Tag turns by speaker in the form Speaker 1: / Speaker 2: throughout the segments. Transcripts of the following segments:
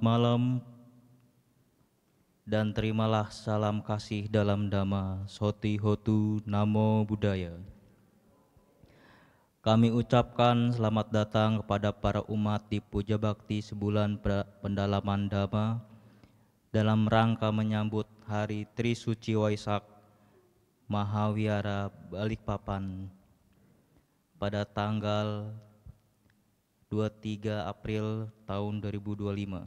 Speaker 1: malam dan terimalah salam kasih dalam Dhamma Soti Hotu Namo Buddhaya. Kami ucapkan selamat datang kepada para umat di Puja Bakti sebulan pendalaman Dhamma dalam rangka menyambut Hari Trisuci Waisak Mahawihara Balikpapan pada tanggal 23 April tahun 2025.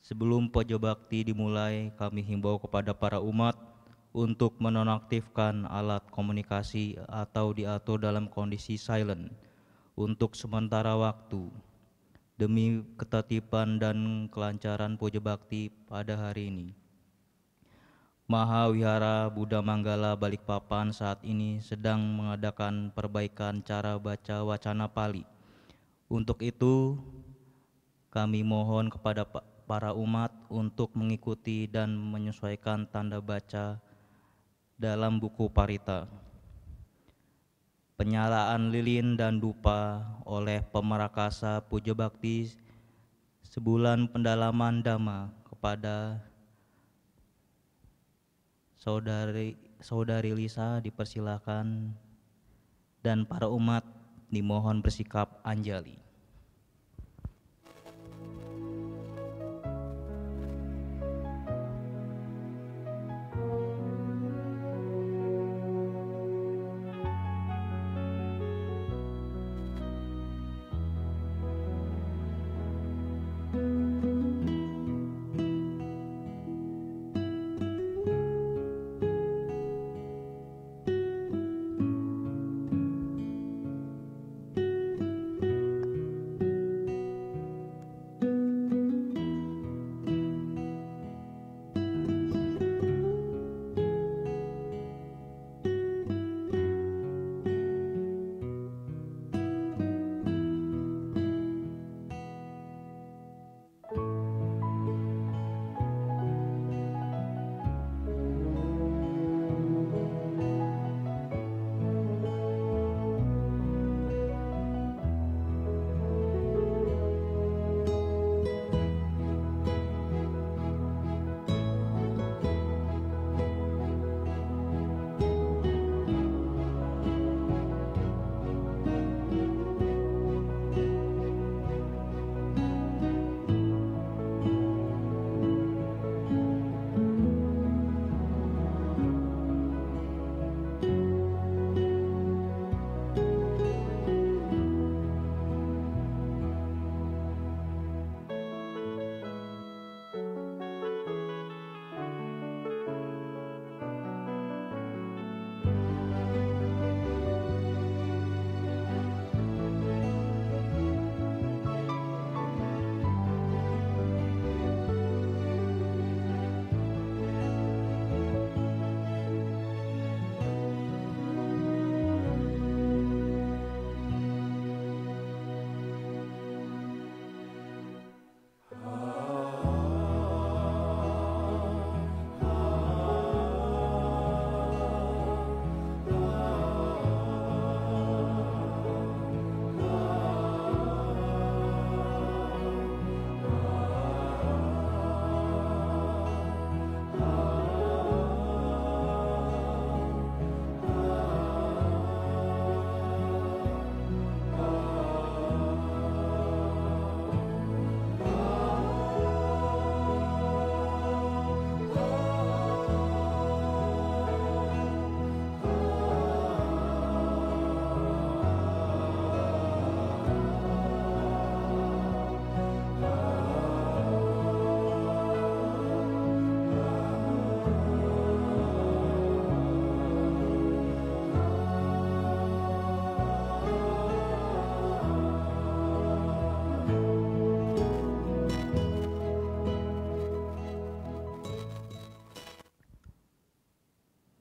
Speaker 1: Sebelum Puja Bakti dimulai, kami himbau kepada para umat untuk menonaktifkan alat komunikasi atau diatur dalam kondisi silent untuk sementara waktu demi ketertiban dan kelancaran Puja Bakti pada hari ini. Mahawihara Buddha Manggala Balikpapan saat ini sedang mengadakan perbaikan cara baca wacana Pali. Untuk itu, kami mohon kepada para umat untuk mengikuti dan menyesuaikan tanda baca dalam buku Parita. Penyalaan lilin dan dupa oleh Pemarakasa Puja Bakti sebulan pendalaman Dhamma kepada saudari Lisa dipersilakan dan para umat dimohon bersikap anjali.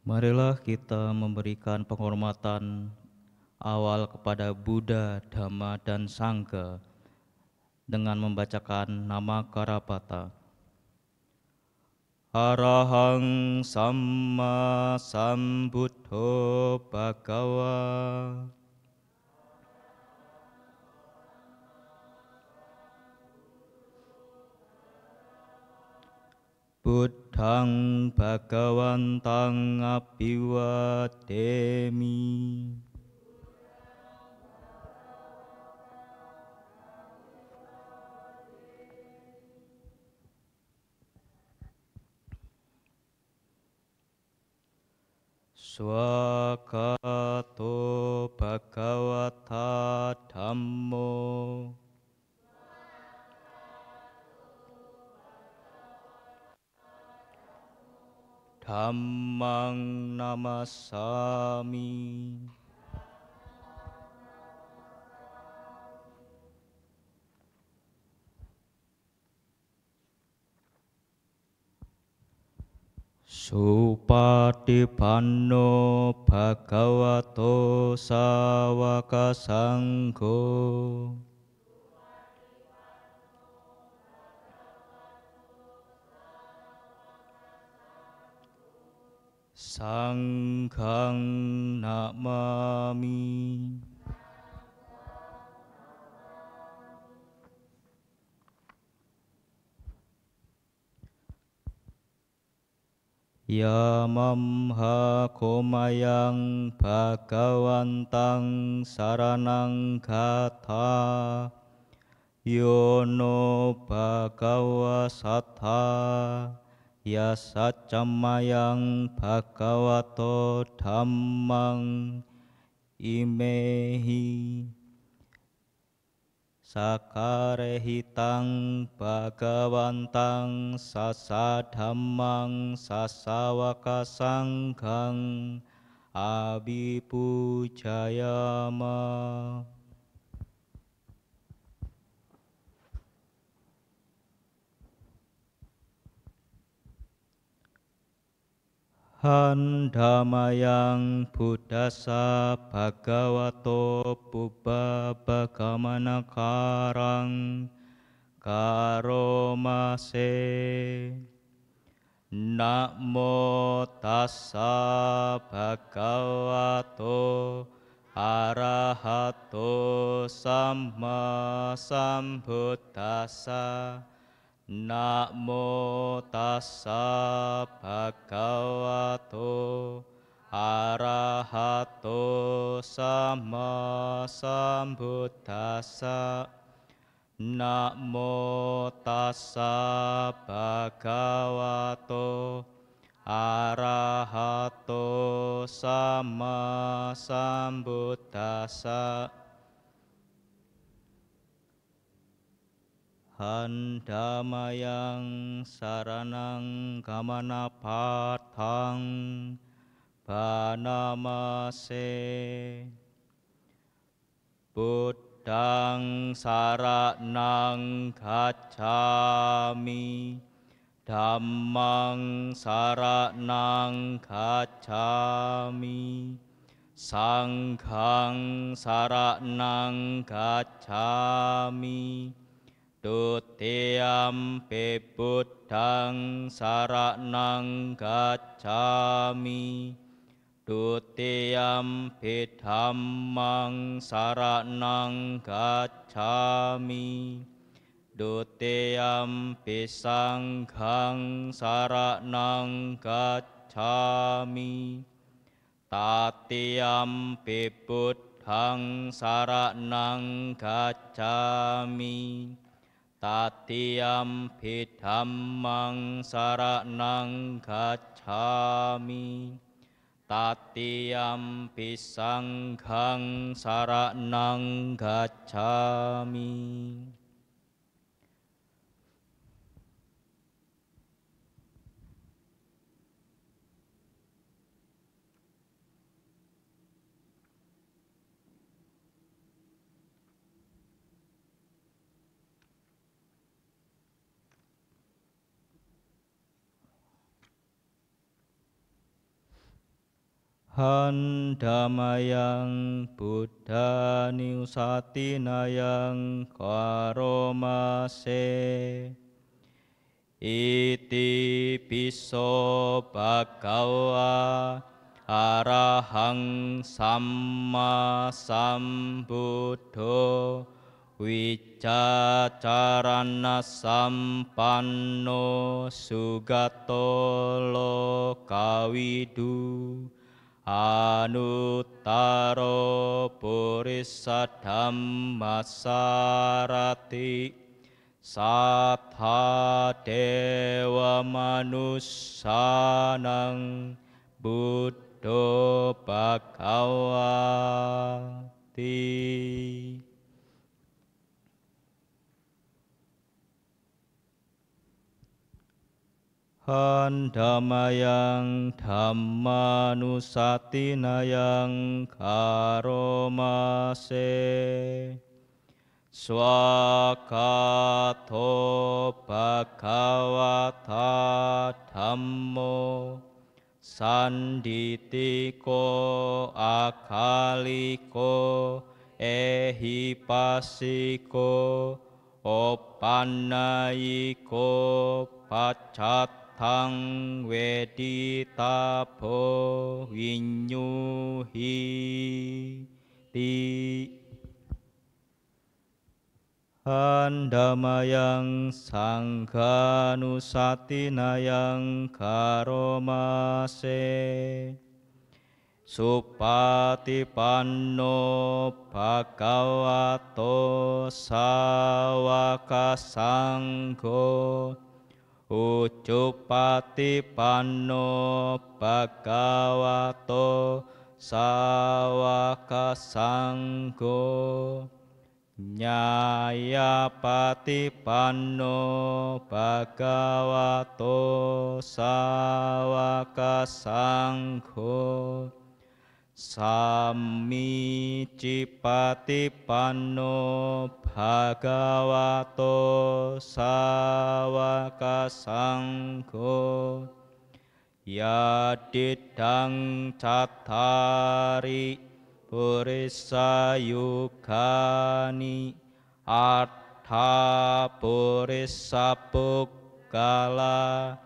Speaker 1: Marilah kita memberikan penghormatan awal kepada Buddha, Dhamma, dan Sangha dengan membacakan nama Karapata. Arahang Samma Sambuddho Bhagawa. Buddhang Bhagawantang Abhiwademi. Swakato Bhagavata Dhammo. Dhammang namasami. Supatipanno Bhagavato Sawaka Sangho. Sanghang namami. Yamamha komayang Bhagawantang saranang gata. Yono Bhagawa Sattha. Yasacamayang Bhagavato Dhammang imehi. Sakarehitang Bhagawantang sasadhammang sasawaka sanghang abhipujayama. Handamayang Buddhasa Bhagavato Pubba Bhagamanakarang Karomase. Namo tassa Bhagavato Arahato Samma Sambuddhassa. Namo tassa Bhagavato Arahato Samma Sambuddhassa. Namo tassa Bhagavato Arahato Samma Sambuddhassa. Handamayang saranang gamanapatang banamase. Buddhang saranang gacchami. Dhammang saranang gacchami. Sanghang saranang gacchami. Tutiyampi Buddhang saranang gacchami. Tutiyampi Dhammang saranang gacchami. Tutiyampi Sanghang saranang gacchami. Tatiyampi Buddhang saranang gacchami. Tatiyampi Dhammang saranang gacchami. Tatiyampi Sanghang saranang gacchami. Handamayang Buddha niusatinayang karomase. Iti piso bhagawa arahang samma sambuddho Wicacarana sampanno sugato lokawidu anuttaro purissa dhammasarati sattha dewa manussanang buddho bhagawati. Handamayang dhammanusatinayang karomase swakato bhagavata dhammo sanditiko akaliko ehipasiko opannayiko paccatthang weditabo vinyuhiti. Handamayang sanghanusatinayang karomase supatipanno bhagavato sawaka sangho ucupatipanno bhagavato sawaka sangho nyayapatipanno bhagavato sawaka sangho sammicipatipanno bhagavato sawaka sangho yadidang cattari purissa yugani artha purissa pukkala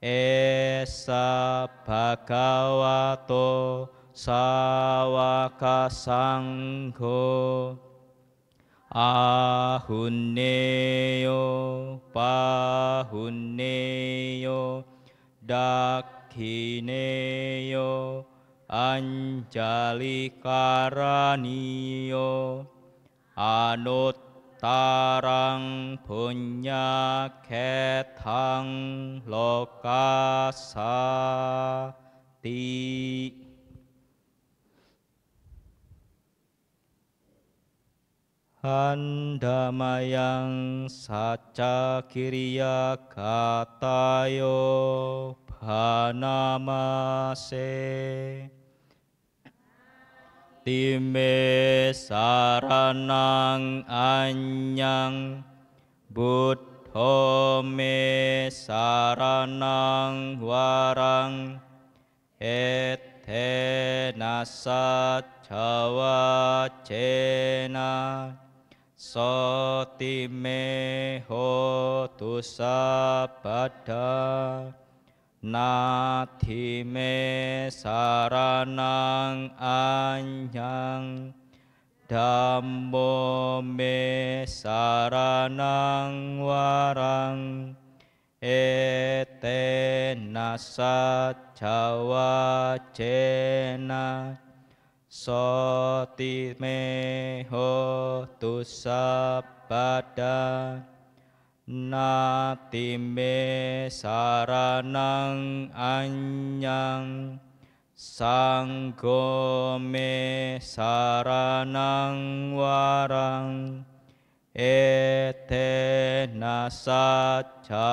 Speaker 1: esa bhagavato sawaka sangho ahunneyo pahunneyo dakhineyo anjali karaniyo anuttarang punyakethang lokasati. Handamayang sacakiriya katayo bhanamase time saranang anyang buddho me saranang warang etena sajawacena sotime hotu sabada nathime saranang anyang dhammo me saranang warang etena sajawacena sotime hotu sabada natime saranang anyang sanggo me saranang warang etena sajawacena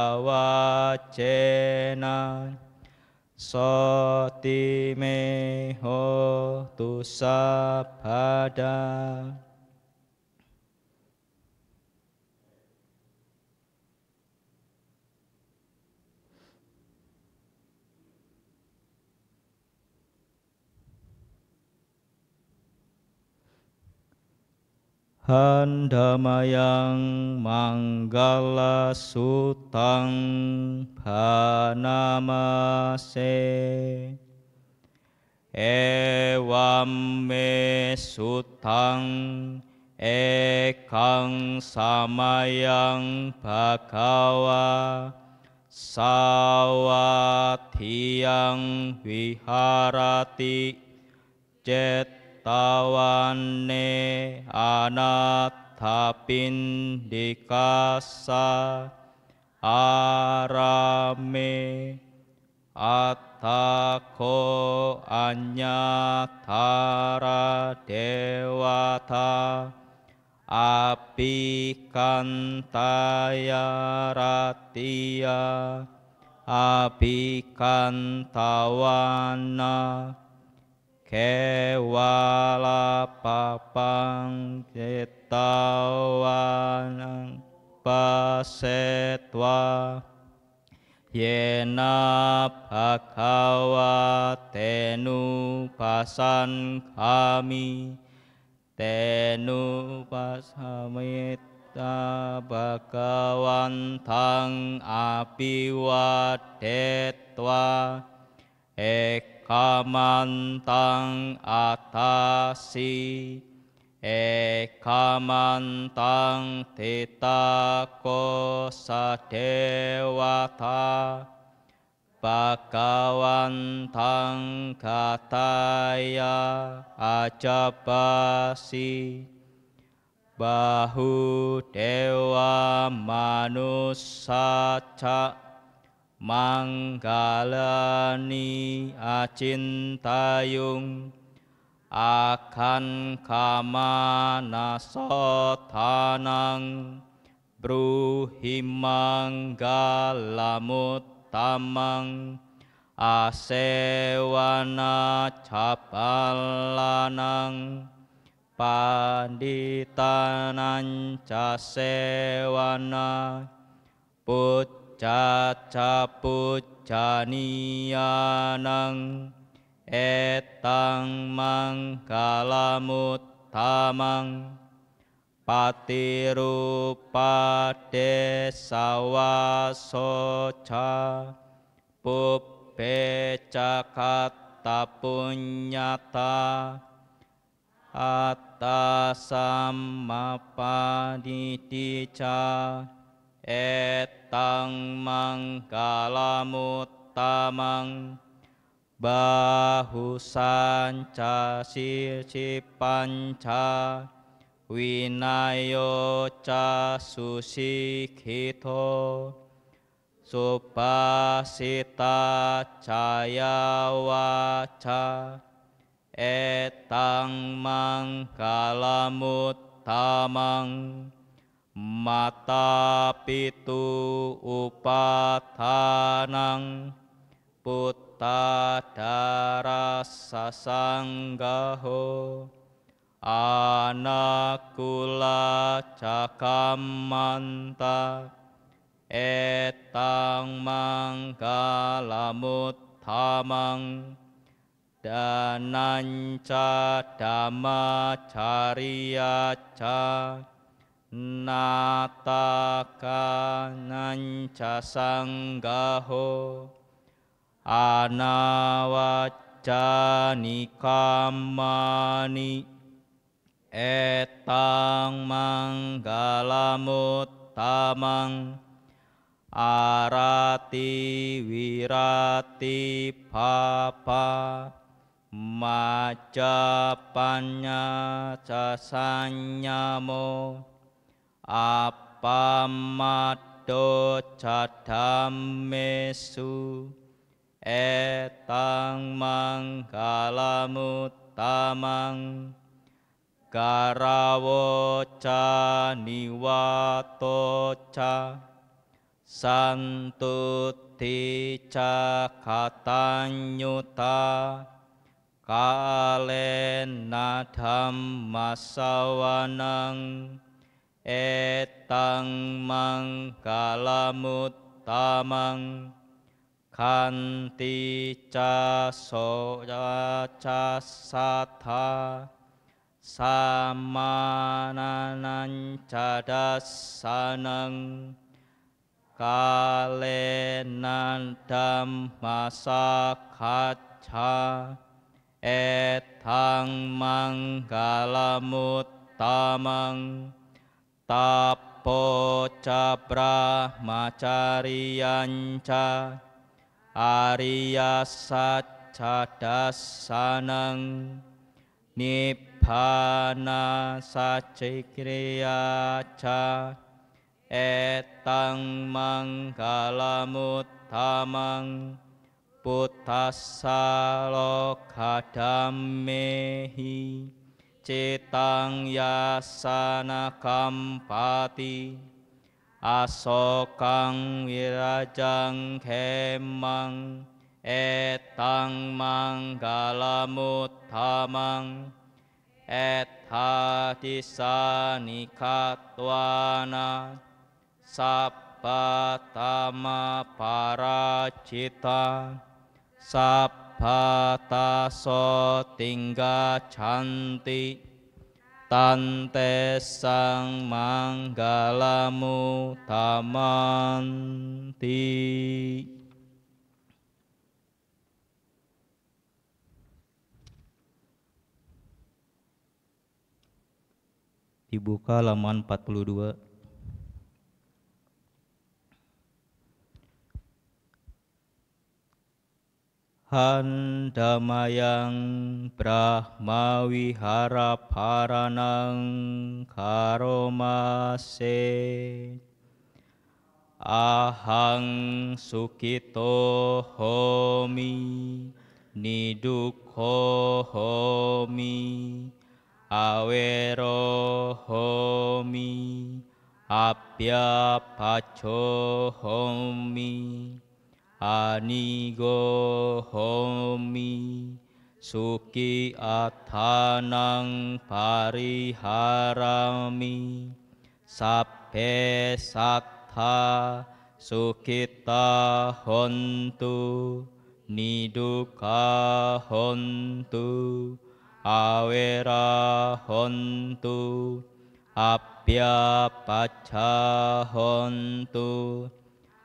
Speaker 1: sotime hotu sabada. Handamayang manggala sutang bhanamase ewam me sutang Ekang samayang bhagawa sawatiyang viharati cettawane anathapindikassa arame attako anyatara dewata abhikantaya ratia abhikantawana kewala papang cetawanang pasetwa yena bhagawatenu pasan kami tenu pasamita bhagawantang abiwadetwa ekamantang atasi ekamantang titako sadewata Bhagawantang kataya ajabasi bahu dewa manusaca manggalani acintayung akan kamana sotanang bruhimanggalamut tamang asewana capalanang panditanan casewana puccaca puccaniyanang etang manggalamut tamang patirupa desawasoca pupe cakata punyata atasamapadidica etang manggalamut tamang bahu sanca sicipanca winayo ca susikhito supasita caya waca etang manggalamut tamang mata pitu upatanang putta darasa sanggaho anakula cakamanta etang manggalamut tamang dananca dhamacariyaca natakananca sanggaho anawacani kamani etang manggalamut tamang arati wirati papa majapanya casanyamo apamado cadamesu etang manggalamut tamang garawo ca niwato ca santuti ca katanyuta kalena dhammasawanang etang manggalamut tamang kanti ca soca ca satha samananan cadasanang kalenan dhammasakhaca etang manggalamut tamang tapo ca brahmacariyanca Arya Sacadasanang Nibbana Sacikriyaca Etang Manggalamuttamang Puttassa Lokadamehi Citang Yasana Kampati Asokang Wirajang Kemang Etang Manggalamuttamang Ethadisanikatwana Sappatama paracita Sappataso tingga canti Tante sang manggalamu tamanti. Dibuka halaman 42. Handamayang Brahmawihara paranang karomase Ahang sukito homi nidukho homi awero homi abhyapacho homi anigo homi suki athanang pariharami sabbe sattha sukita hontu niduka hontu awera hontu abhyapacha hontu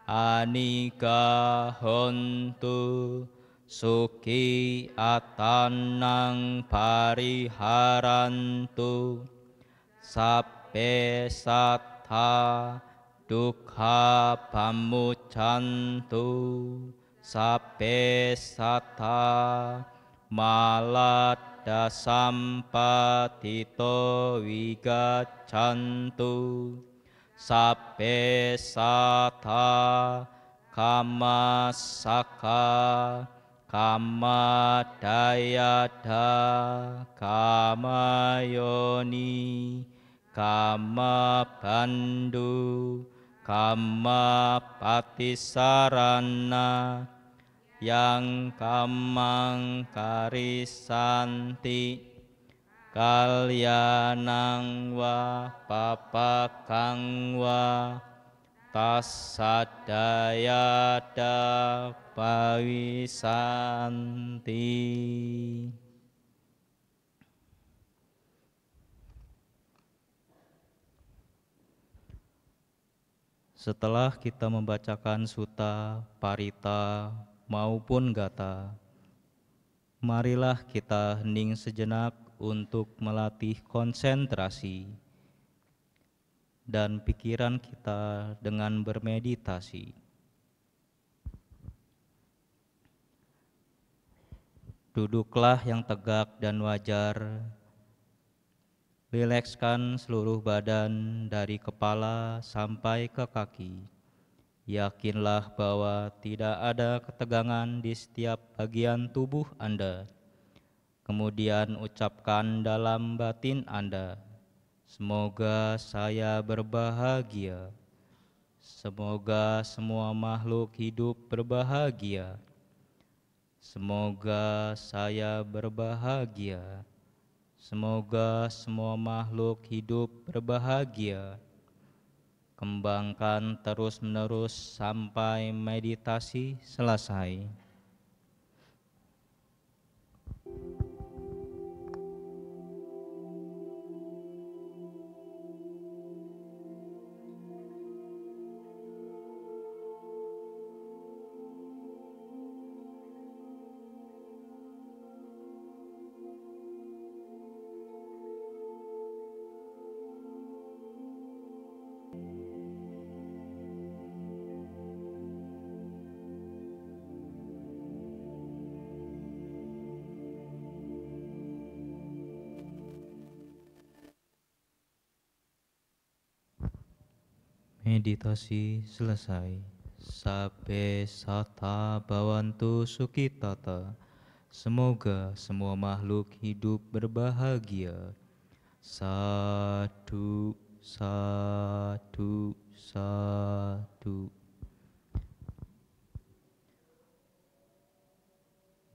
Speaker 1: anika hontu suki atanang pariharantu sabbe sattha dukkha pamuccantu sabbe sattha maladda sampatito wigaccantu sabbe sattha kammasaka kamadayada kamayoni kamabandhu kamapatisarana yang kamang karisanti kalyanang wa papakang wa tassadayada pawisanti. Setelah kita membacakan sutta, parita maupun gata, marilah kita hening sejenak untuk melatih konsentrasi dan pikiran kita dengan bermeditasi. Duduklah yang tegak dan wajar. Rilekskan seluruh badan dari kepala sampai ke kaki. Yakinlah bahwa tidak ada ketegangan di setiap bagian tubuh Anda. Kemudian ucapkan dalam batin Anda, semoga saya berbahagia. Semoga semua makhluk hidup berbahagia. Semoga saya berbahagia. Semoga semua makhluk hidup berbahagia. Kembangkan terus-menerus sampai meditasi selesai. Meditasi selesai. Sabbe sata bawantu sukitata. Semoga semua makhluk hidup berbahagia. Sadu, sadu, sadu.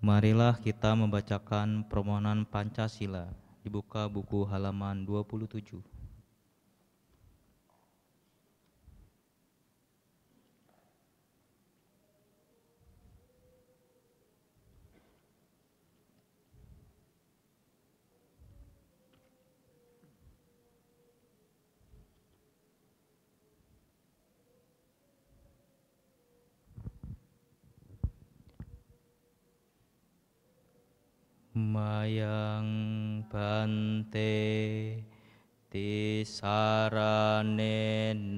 Speaker 1: Marilah kita membacakan permohonan Pancasila. Dibuka buku halaman 27. Mayang bante tisarane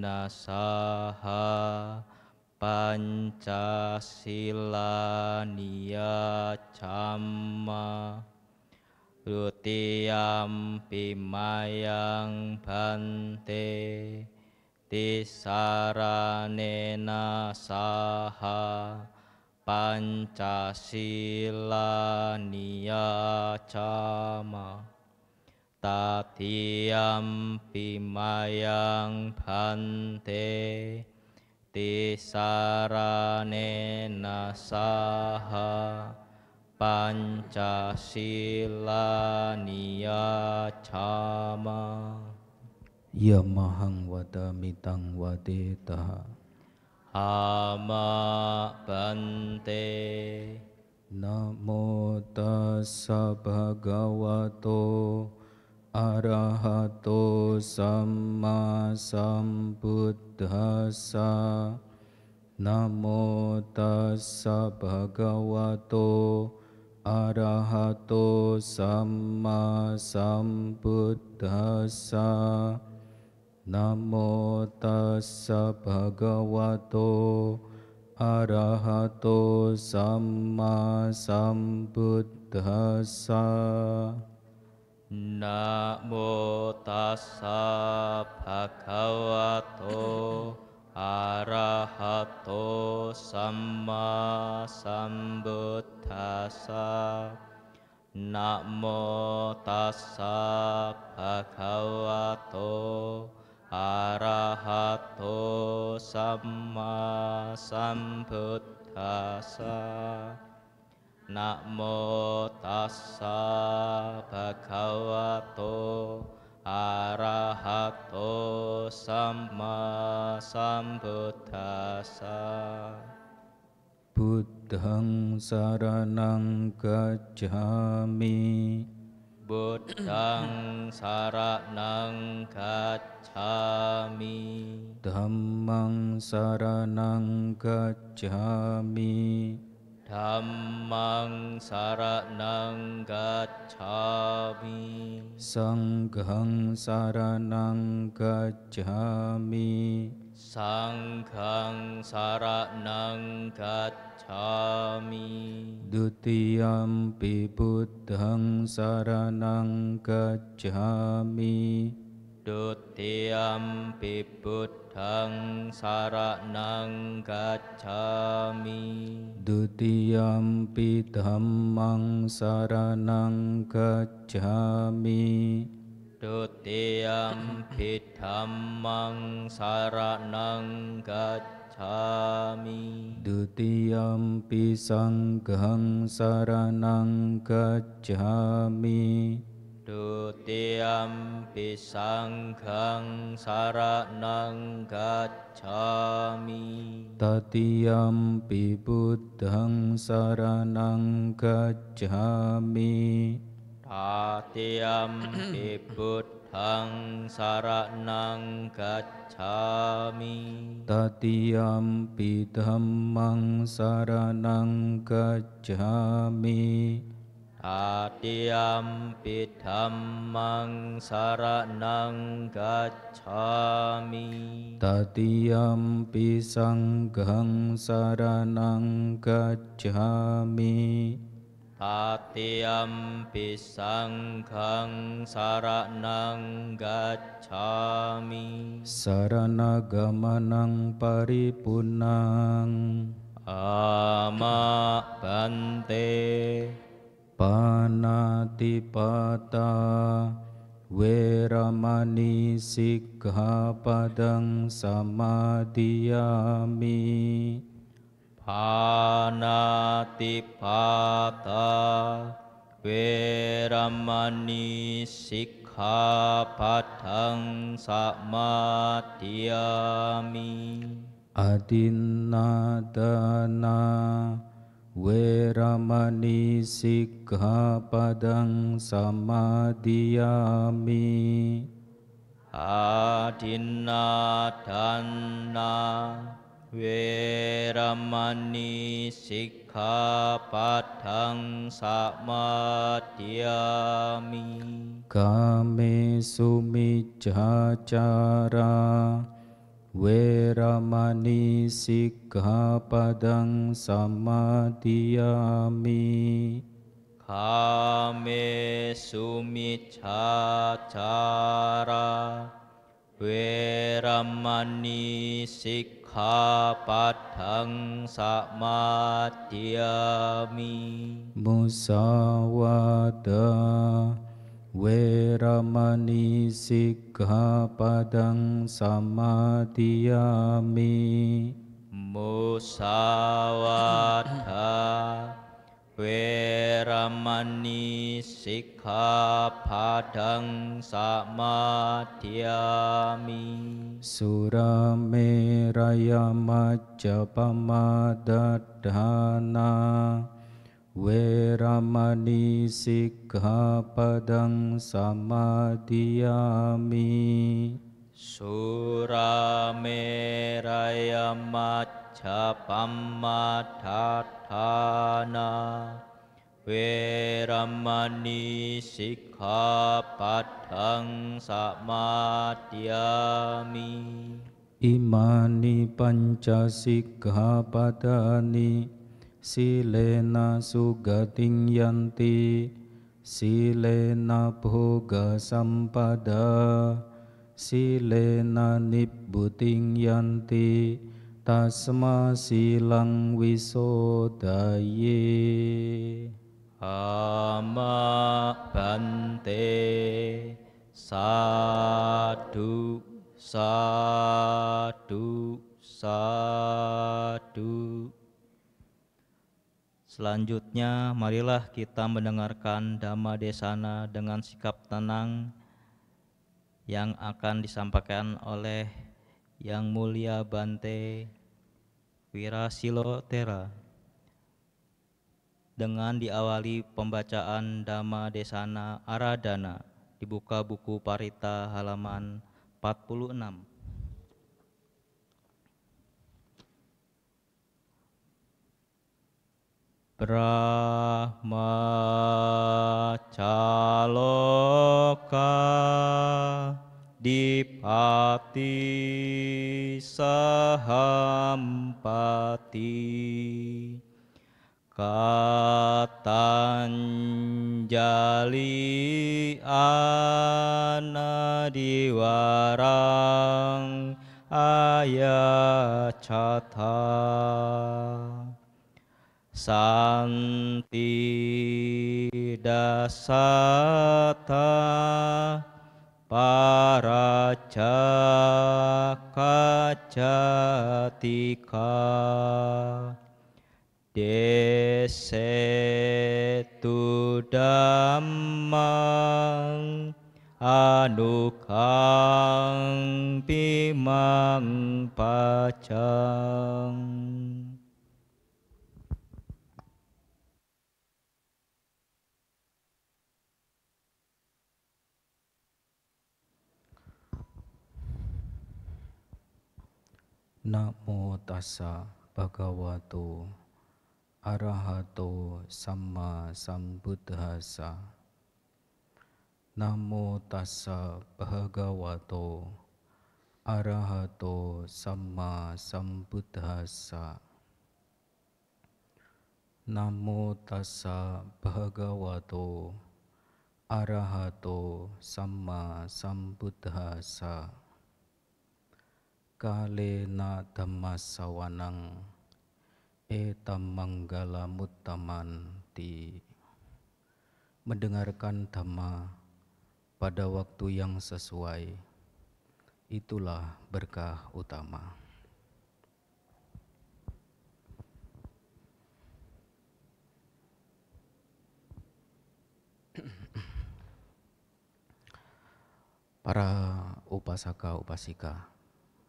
Speaker 1: nasaha Pancasila niya camma Dutiyampi mayang bante tisarane nasaha Pancasila niya camma Tatiyampi mayang bante tisarane nasaha Pancasila niya camma
Speaker 2: Yamahang wadamitang wadetaha
Speaker 1: Hama bante
Speaker 2: Namo tassa bhagavato arahato samma sambuddhassa Namo tassa bhagavato arahato samma sambuddhassa Namo tassa bhagavato arahato samma sambuddhassa
Speaker 1: Namo tassa bhagavato arahato samma sambuddhassa Namo tassa bhagavato arahato samma sambuddhassa Namo tassa bhagavato arahato samma sambuddhassa
Speaker 2: Buddhang saranang gacchami
Speaker 1: Buddhang saranang gacchami
Speaker 2: Dhammang saranang gacchami
Speaker 1: Dhammang saranang gacchami
Speaker 2: Sanghang saranang gacchami
Speaker 1: Sanghang saranang gacchami
Speaker 2: Dutiyampi buddhang saranang gacchami
Speaker 1: Dutiyampi buddhang saranang gacchami
Speaker 2: Dutiyampi dhammang saranang gacchami
Speaker 1: Dutiyampi dhammang saranang gacchami
Speaker 2: Dutiyampi sanghang saranang gacchami
Speaker 1: Dutiyampi sanghang saranang gacchami
Speaker 2: Tatiyampi buddhang saranang gacchami
Speaker 1: Tatiyampi buddhang saranang gacchami
Speaker 2: Tatiyampi dhammang saranang gacchami
Speaker 1: Tatiyampi dhammang saranang gacchami.
Speaker 2: Tatiyampi sanghang saranang gacchami.
Speaker 1: Tatiyampi sanghang saranang gacchami.
Speaker 2: Saranagamanaং paripunnaং.
Speaker 1: Ama bante.
Speaker 2: Panatipata Weramani sikkhapadang samadhiyami.
Speaker 1: Panatipata Weramani sikkhapadang samadhiyami.
Speaker 2: Adinadana Weramani sikkhapadang samadhiyami.
Speaker 1: Adinadana Weramani sikkhapadang samadhiyami.
Speaker 2: Kame sumiccacara Weramani sikkhapadang samadhiyami.
Speaker 1: Kame sumiccacara Weramani sikkhapadang samadhiyami.
Speaker 2: Musawada Weramani sikkhapadang samadhiyami.
Speaker 1: Musawada Weramani sikkhapadang samadhiyami.
Speaker 2: Surameraya majjapamadatthana Weramani sikkhapadang samadhiyami.
Speaker 1: Surameraya majjapamadatthana Weramani sikkhapadang samadhiyami.
Speaker 2: Imani panca sikkhapadani Silena sugating yanti. Silena bhoga sampada. Silena nibbuting yanti. Tasma silang wisodaye.
Speaker 1: Ama bante. Sadu, sadu, sadu. Selanjutnya, marilah kita mendengarkan Dhamma Desana dengan sikap tenang yang akan disampaikan oleh Yang Mulia Bante Wirasilotera dengan diawali pembacaan Dhamma Desana Aradhana di buka buku Parita halaman 46. Brahmacaloka dipati sahampati katanjali anadiwarang ayacata santi dasata paraca kacatika desetu dhammang anukang pimang pacang.
Speaker 2: Namo tassa bhagavato arahato samma sambuddhassa. Namo tassa bhagavato arahato samma sambuddhassa. Namo tassa bhagavato arahato samma sambuddhassa. Kalena dhammasawanang etam manggala muttamanti. Mendengarkan dhamma pada waktu yang sesuai, itulah berkah utama. Para upasaka upasika,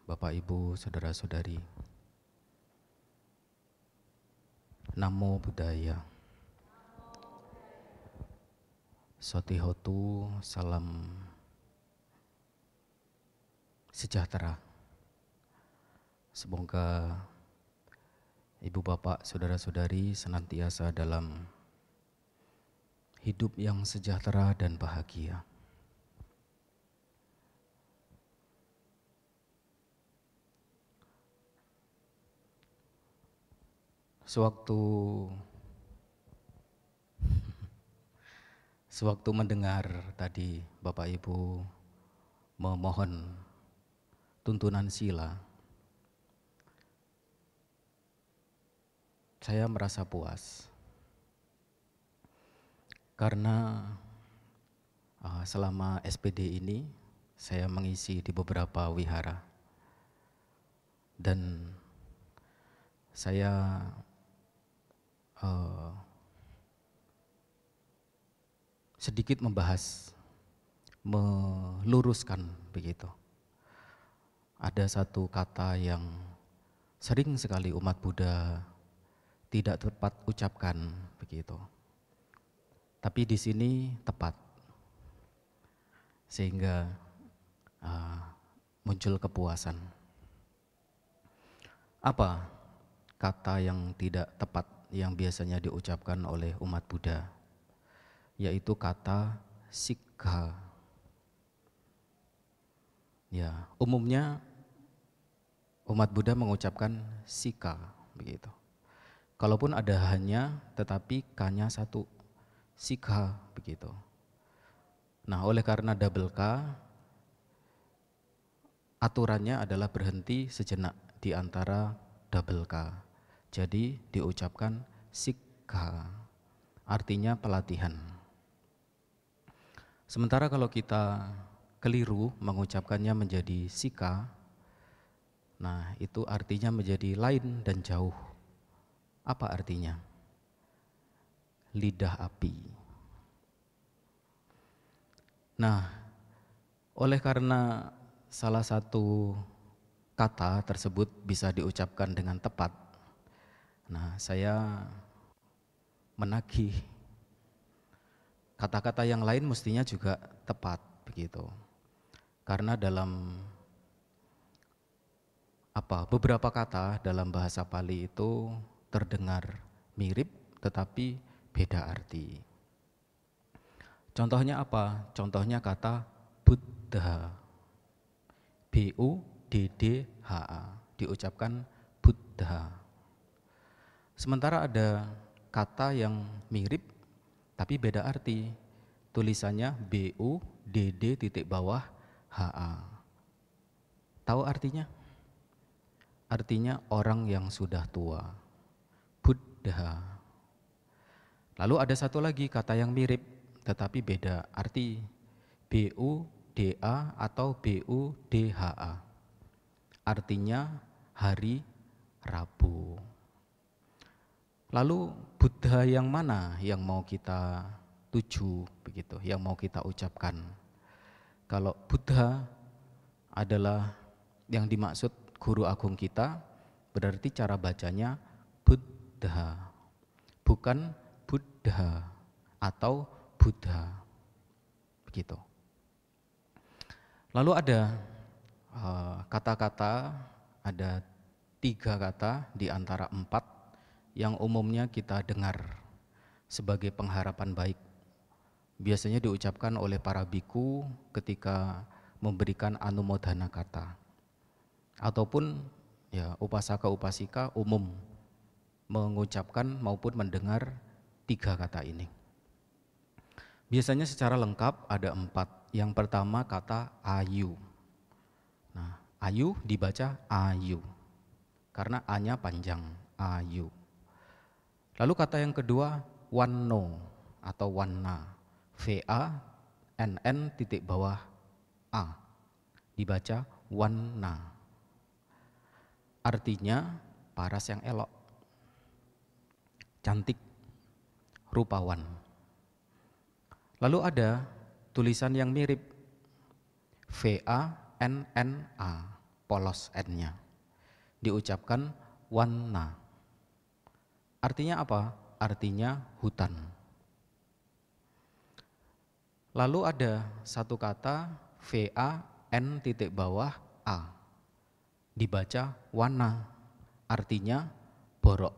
Speaker 2: Bapak Ibu, saudara-saudari, Namo Buddhaya. Sotihotu, salam sejahtera. Semoga Ibu Bapak, saudara-saudari senantiasa dalam hidup yang sejahtera dan bahagia. Sewaktu mendengar tadi Bapak Ibu memohon tuntunan sila, saya merasa puas karena selama SPD ini saya mengisi di beberapa wihara dan saya sedikit membahas, meluruskan begitu. Ada satu kata yang sering sekali umat Buddha tidak tepat ucapkan begitu. Tapi di sini tepat, sehingga muncul kepuasan. Apa kata yang tidak tepat yang biasanya diucapkan oleh umat Buddha? Yaitu kata sikha. Ya, umumnya umat Buddha mengucapkan sika begitu. Kalaupun ada hanya, tetapi k-nya satu, sikha begitu. Nah, oleh karena double k, aturannya adalah berhenti sejenak di antara double k. Jadi diucapkan sikha, artinya pelatihan. Sementara kalau kita keliru mengucapkannya menjadi sika, nah itu artinya menjadi lain dan jauh. Apa artinya? Lidah api. Nah, oleh karena salah satu kata tersebut bisa diucapkan dengan tepat, nah saya menagih kata-kata yang lain mestinya juga tepat begitu. Karena dalam beberapa kata dalam bahasa Pali itu terdengar mirip tetapi beda arti. Contohnya apa? Contohnya kata Buddha. B-U-D-D-H-A, diucapkan Buddha. Sementara ada kata yang mirip tapi beda arti, tulisannya B-U-D-D-H-A. Tahu artinya? Artinya orang yang sudah tua, Buddha. Lalu ada satu lagi kata yang mirip tetapi beda arti, B-U-D-A atau B-U-D-H-A. Artinya hari Rabu. Lalu Buddha yang mana yang mau kita tuju begitu, yang mau kita ucapkan? Kalau Buddha adalah yang dimaksud guru agung kita, berarti cara bacanya Buddha, bukan Buddha atau Buddha, begitu. Lalu ada kata-kata, ada 3 kata di antara 4 yang umumnya kita dengar sebagai pengharapan baik. Biasanya diucapkan oleh para biku ketika memberikan anumodana kata. Ataupun ya upasaka-upasika umum mengucapkan maupun mendengar 3 kata ini. Biasanya secara lengkap ada 4. Yang pertama kata ayu. Nah, ayu dibaca ayu karena a-nya panjang, ayu. Lalu kata yang kedua wanno atau wanna, V-A-N-N titik bawah A, dibaca wanna. Artinya paras yang elok, cantik, rupawan. Lalu ada tulisan yang mirip, V-A-N-N-A, polos N-nya, diucapkan wanna. Artinya apa? Artinya hutan. Lalu ada satu kata V-A-N titik bawah A, dibaca wana, artinya borok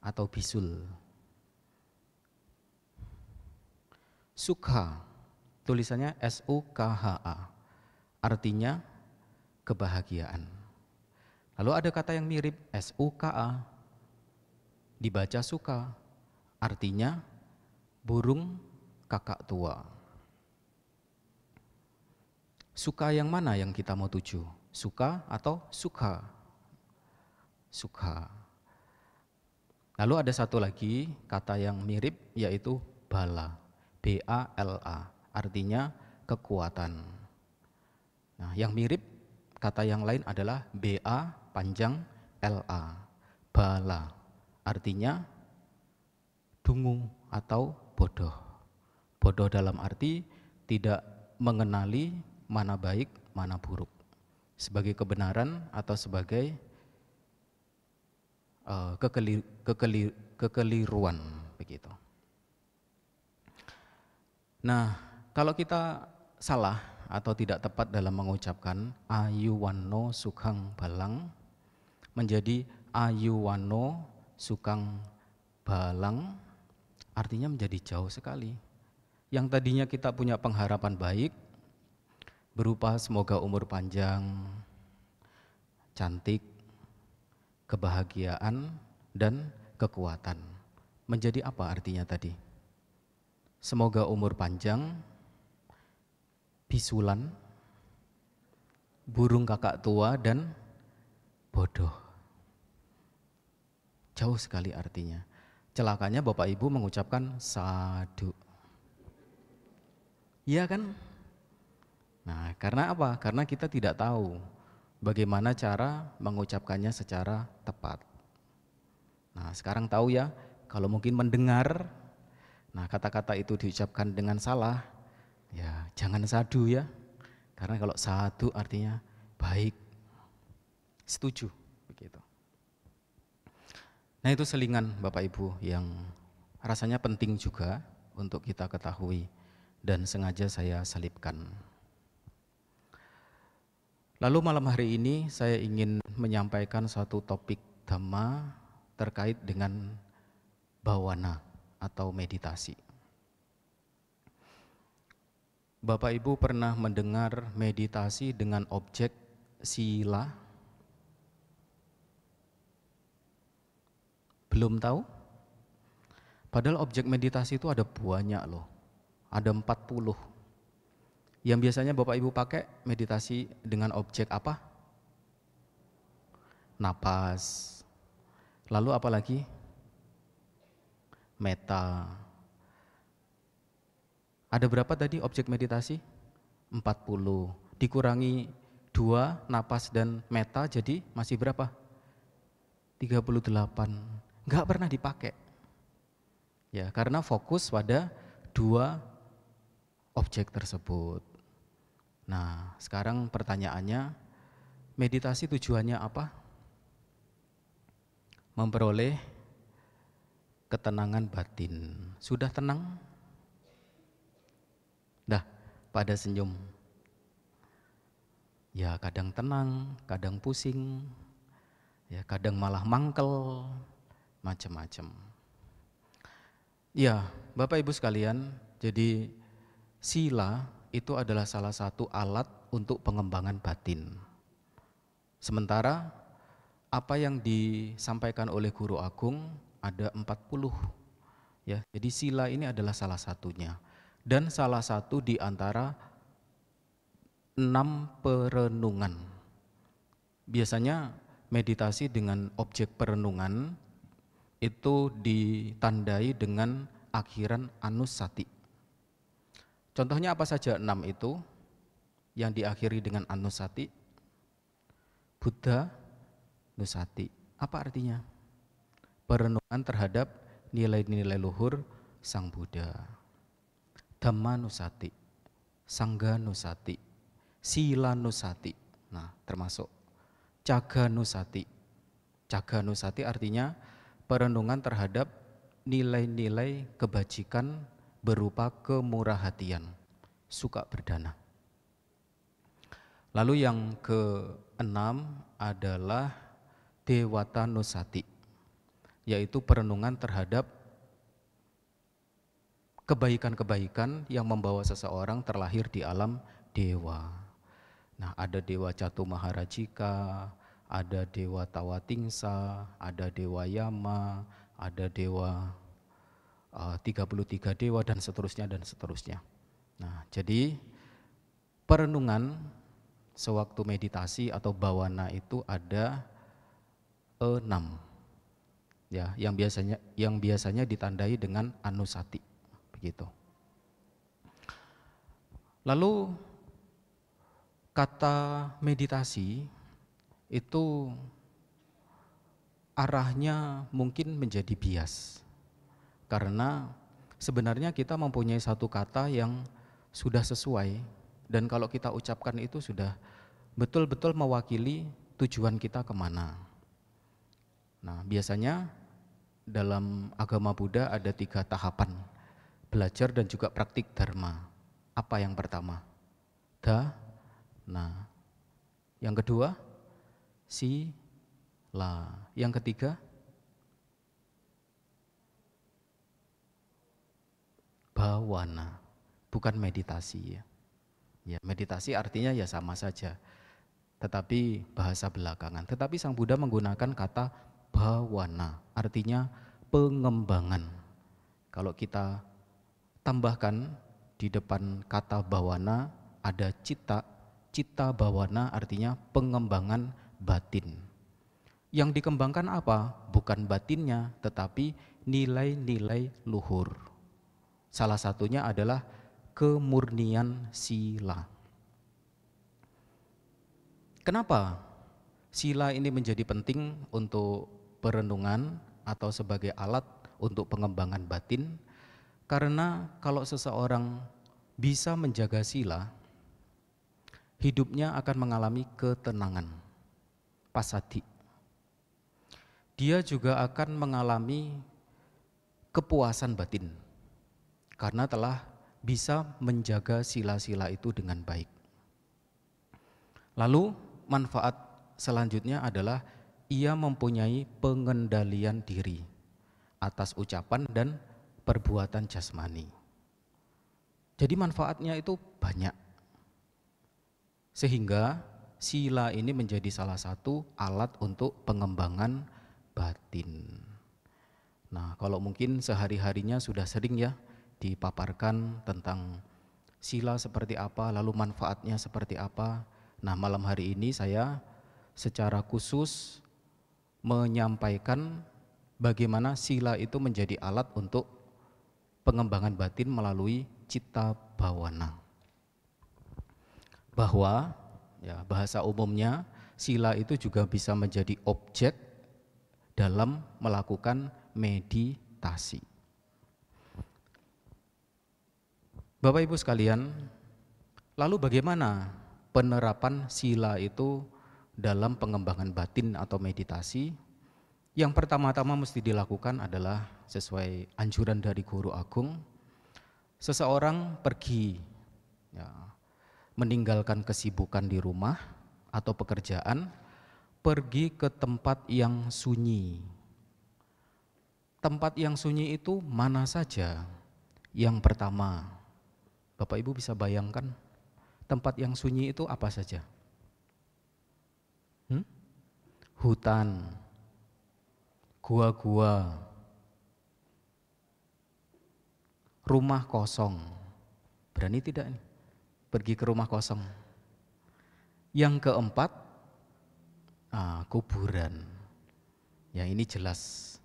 Speaker 2: atau bisul. Sukha, tulisannya S-U-K-H-A, artinya kebahagiaan. Lalu ada kata yang mirip, S-U-K-A, dibaca suka, artinya burung kakak tua. Suka yang mana yang kita mau tuju? Suka atau sukha? Sukha. Lalu ada satu lagi kata yang mirip, yaitu bala, B-A-L-A, artinya kekuatan. Nah, yang mirip kata yang lain adalah B-A panjang L-A, bala, artinya dungu atau bodoh. Bodoh dalam arti tidak mengenali mana baik, mana buruk, sebagai kebenaran atau sebagai kekeliruan begitu. Nah, kalau kita salah atau tidak tepat dalam mengucapkan ayuwano sukhang balang menjadi ayuwano sukang balang, artinya menjadi jauh sekali. Yang tadinya kita punya pengharapan baik berupa semoga umur panjang, cantik, kebahagiaan, dan kekuatan. Menjadi apa artinya tadi? Semoga umur panjang, bisulan, burung kakak tua, dan bodoh. Jauh sekali artinya. Celakanya Bapak Ibu mengucapkan sadu. Iya kan? Nah, karena apa? Karena kita tidak tahu bagaimana cara mengucapkannya secara tepat. Nah, sekarang tahu ya, kalau mungkin mendengar, nah kata-kata itu diucapkan dengan salah, ya jangan sadu ya. Karena kalau sadu artinya baik, setuju, begitu. Nah, itu selingan Bapak Ibu yang rasanya penting juga untuk kita ketahui dan sengaja saya selipkan. Lalu malam hari ini saya ingin menyampaikan suatu topik dhamma terkait dengan bhawana atau meditasi. Bapak Ibu pernah mendengar meditasi dengan objek sila? Belum tahu? Padahal objek meditasi itu ada banyak loh, ada 40. Yang biasanya Bapak Ibu pakai meditasi dengan objek apa? Napas. Lalu apa lagi? Meta. Ada berapa tadi objek meditasi? 40. Dikurangi 2, napas dan meta, jadi masih berapa? 38. Enggak pernah dipakai. Ya, karena fokus pada 2 objek tersebut. Nah, sekarang pertanyaannya, meditasi tujuannya apa? Memperoleh ketenangan batin. Sudah tenang? Dah, pada senyum. Ya, kadang tenang, kadang pusing. ya kadang malah mangkel, macam-macam. Ya, Bapak Ibu sekalian, jadi sila itu adalah salah satu alat untuk pengembangan batin. Sementara apa yang disampaikan oleh Guru Agung ada 40 ya. Jadi sila ini adalah salah satunya dan salah satu di antara 6 perenungan. Biasanya meditasi dengan objek perenungan itu ditandai dengan akhiran anusati. Contohnya apa saja 6 itu yang diakhiri dengan anusati? Buddha nusati. Apa artinya? Perenungan terhadap nilai-nilai luhur Sang Buddha. Dhamma nusati, Sangga nusati, Sila nusati. Nah, termasuk Caga nusati. Caga nusati artinya perenungan terhadap nilai-nilai kebajikan berupa kemurah hatian, suka berdana. Lalu yang keenam adalah Dewata nusati, yaitu perenungan terhadap kebaikan-kebaikan yang membawa seseorang terlahir di alam dewa. Nah, ada Dewa Catu Maharajika, ada Dewa Tawatingsa, ada Dewa Yama, ada Dewa 33 dewa dan seterusnya dan seterusnya. Nah, jadi perenungan sewaktu meditasi atau bawana itu ada 6 ya, yang biasanya ditandai dengan anusati begitu. Lalu kata meditasi itu arahnya mungkin menjadi bias karena sebenarnya kita mempunyai satu kata yang sudah sesuai dan kalau kita ucapkan itu sudah betul-betul mewakili tujuan kita kemana. Nah, biasanya dalam agama Buddha ada 3 tahapan belajar dan juga praktik dharma. Apa yang pertama? Nah, yang kedua sila, yang ketiga bawana, bukan meditasi ya. Ya, meditasi artinya ya sama saja, tetapi bahasa belakangan. Tetapi Sang Buddha menggunakan kata bawana, artinya pengembangan. Kalau kita tambahkan di depan kata bawana ada citta, citta bawana artinya pengembangan batin. Yang dikembangkan apa? Bukan batinnya, tetapi nilai-nilai luhur. Salah satunya adalah kemurnian sila. Kenapa sila ini menjadi penting untuk perenungan atau sebagai alat untuk pengembangan batin? Karena kalau seseorang bisa menjaga sila, hidupnya akan mengalami ketenangan, passaddhi. Dia juga akan mengalami kepuasan batin karena telah bisa menjaga sila-sila itu dengan baik. Lalu manfaat selanjutnya adalah ia mempunyai pengendalian diri atas ucapan dan perbuatan jasmani. Jadi manfaatnya itu banyak. Sehingga sila ini menjadi salah satu alat untuk pengembangan batin. Nah, kalau mungkin sehari-harinya sudah sering ya dipaparkan tentang sila seperti apa, lalu manfaatnya seperti apa. Nah, malam hari ini saya secara khusus menyampaikan bagaimana sila itu menjadi alat untuk pengembangan batin melalui citta bawana. Bahwa ya, bahasa umumnya sila itu juga bisa menjadi objek dalam melakukan meditasi. Bapak Ibu sekalian, lalu bagaimana penerapan sila itu dalam pengembangan batin atau meditasi? Yang pertama-tama mesti dilakukan adalah sesuai anjuran dari Guru Agung. Seseorang pergi ya, meninggalkan kesibukan di rumah atau pekerjaan, pergi ke tempat yang sunyi. Tempat yang sunyi itu mana saja? Yang pertama, Bapak Ibu bisa bayangkan tempat yang sunyi itu apa saja? Hutan, gua-gua, rumah kosong. Berani tidak nih pergi ke rumah kosong? Yang keempat, kuburan. Ya ini jelas.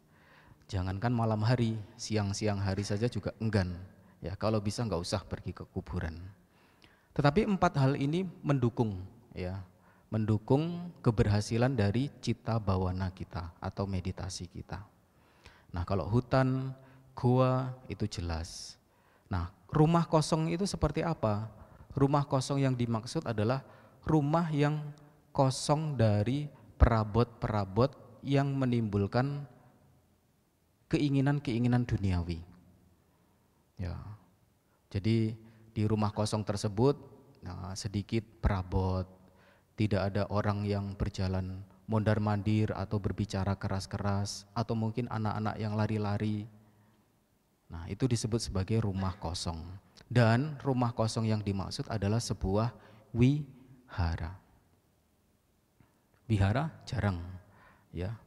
Speaker 2: Jangankan malam hari, siang-siang hari saja juga enggan. Ya kalau bisa nggak usah pergi ke kuburan. Tetapi 4 hal ini mendukung, ya, mendukung keberhasilan dari cita bawana kita atau meditasi kita. Nah kalau hutan, gua itu jelas. Nah rumah kosong itu seperti apa? Rumah kosong yang dimaksud adalah rumah yang kosong dari perabot-perabot yang menimbulkan keinginan-keinginan duniawi. Ya, jadi di rumah kosong tersebut sedikit perabot, tidak ada orang yang berjalan mondar-mandir atau berbicara keras-keras, atau mungkin anak-anak yang lari-lari. Nah itu disebut sebagai rumah kosong. Dan rumah kosong yang dimaksud adalah sebuah wihara. Wihara jarang, ya.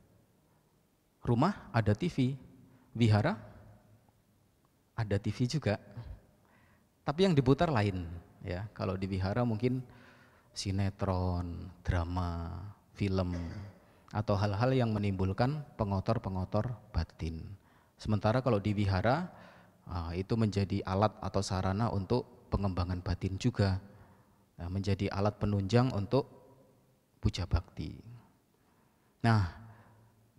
Speaker 2: Rumah ada TV, wihara ada TV juga. Tapi yang diputar lain, ya. Kalau di wihara mungkin sinetron, drama, film, atau hal-hal yang menimbulkan pengotor-pengotor batin. Sementara kalau di wihara itu menjadi alat atau sarana untuk pengembangan batin juga, menjadi alat penunjang untuk puja bakti. Nah,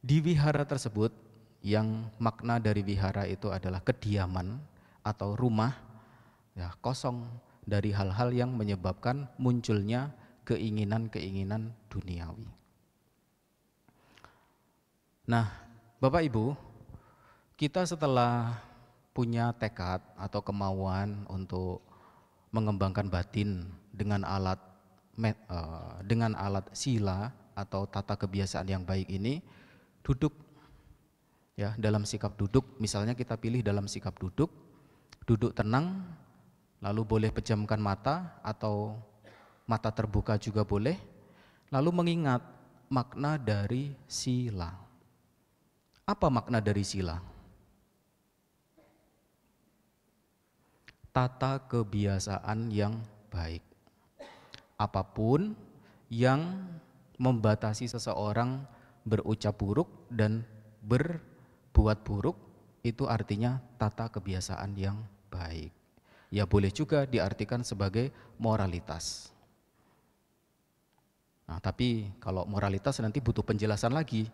Speaker 2: di wihara tersebut yang makna dari wihara itu adalah kediaman atau rumah, ya, kosong dari hal-hal yang menyebabkan munculnya keinginan-keinginan duniawi. Nah, Bapak Ibu, kita setelah punya tekad atau kemauan untuk mengembangkan batin dengan alat sila atau tata kebiasaan yang baik ini, duduk, ya, dalam sikap duduk. Misalnya kita pilih dalam sikap duduk tenang, lalu boleh pejamkan mata atau mata terbuka juga boleh, lalu mengingat makna dari sila. Apa makna dari sila? Tata kebiasaan yang baik. Apapun yang membatasi seseorang berucap buruk dan berbuat buruk, itu artinya tata kebiasaan yang baik. Ya boleh juga diartikan sebagai moralitas. Nah, tapi kalau moralitas nanti butuh penjelasan lagi,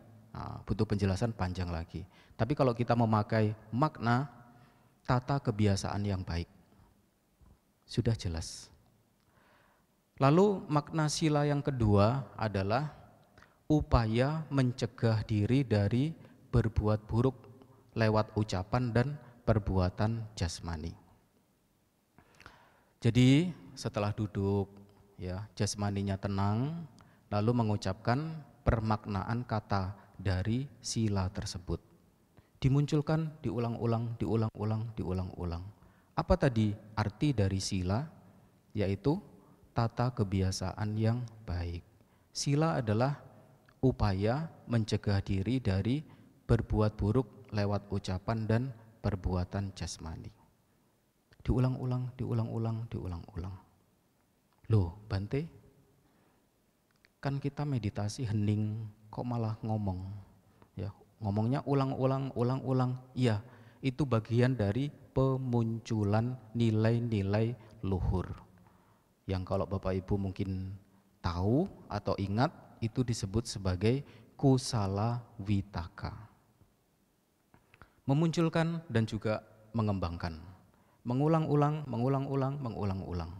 Speaker 2: butuh penjelasan panjang lagi. Tapi kalau kita memakai makna tata kebiasaan yang baik, sudah jelas. Lalu makna sila yang kedua adalah upaya mencegah diri dari berbuat buruk lewat ucapan dan perbuatan jasmani. Jadi setelah duduk, ya, jasmaninya tenang, lalu mengucapkan permaknaan kata dari sila tersebut. Dimunculkan, diulang-ulang, diulang-ulang, diulang-ulang. Apa tadi arti dari sila? Yaitu tata kebiasaan yang baik. Sila adalah upaya mencegah diri dari berbuat buruk lewat ucapan dan perbuatan jasmani. Diulang-ulang, diulang-ulang, diulang-ulang. Loh, Bante, kan kita meditasi hening, kok malah ngomong? Ya, ngomongnya ulang-ulang, ulang-ulang. Iya, itu bagian dari pemunculan nilai-nilai luhur. Yang kalau Bapak Ibu mungkin tahu atau ingat, itu disebut sebagai kusala vitaka. Memunculkan dan juga mengembangkan. Mengulang-ulang, mengulang-ulang, mengulang-ulang.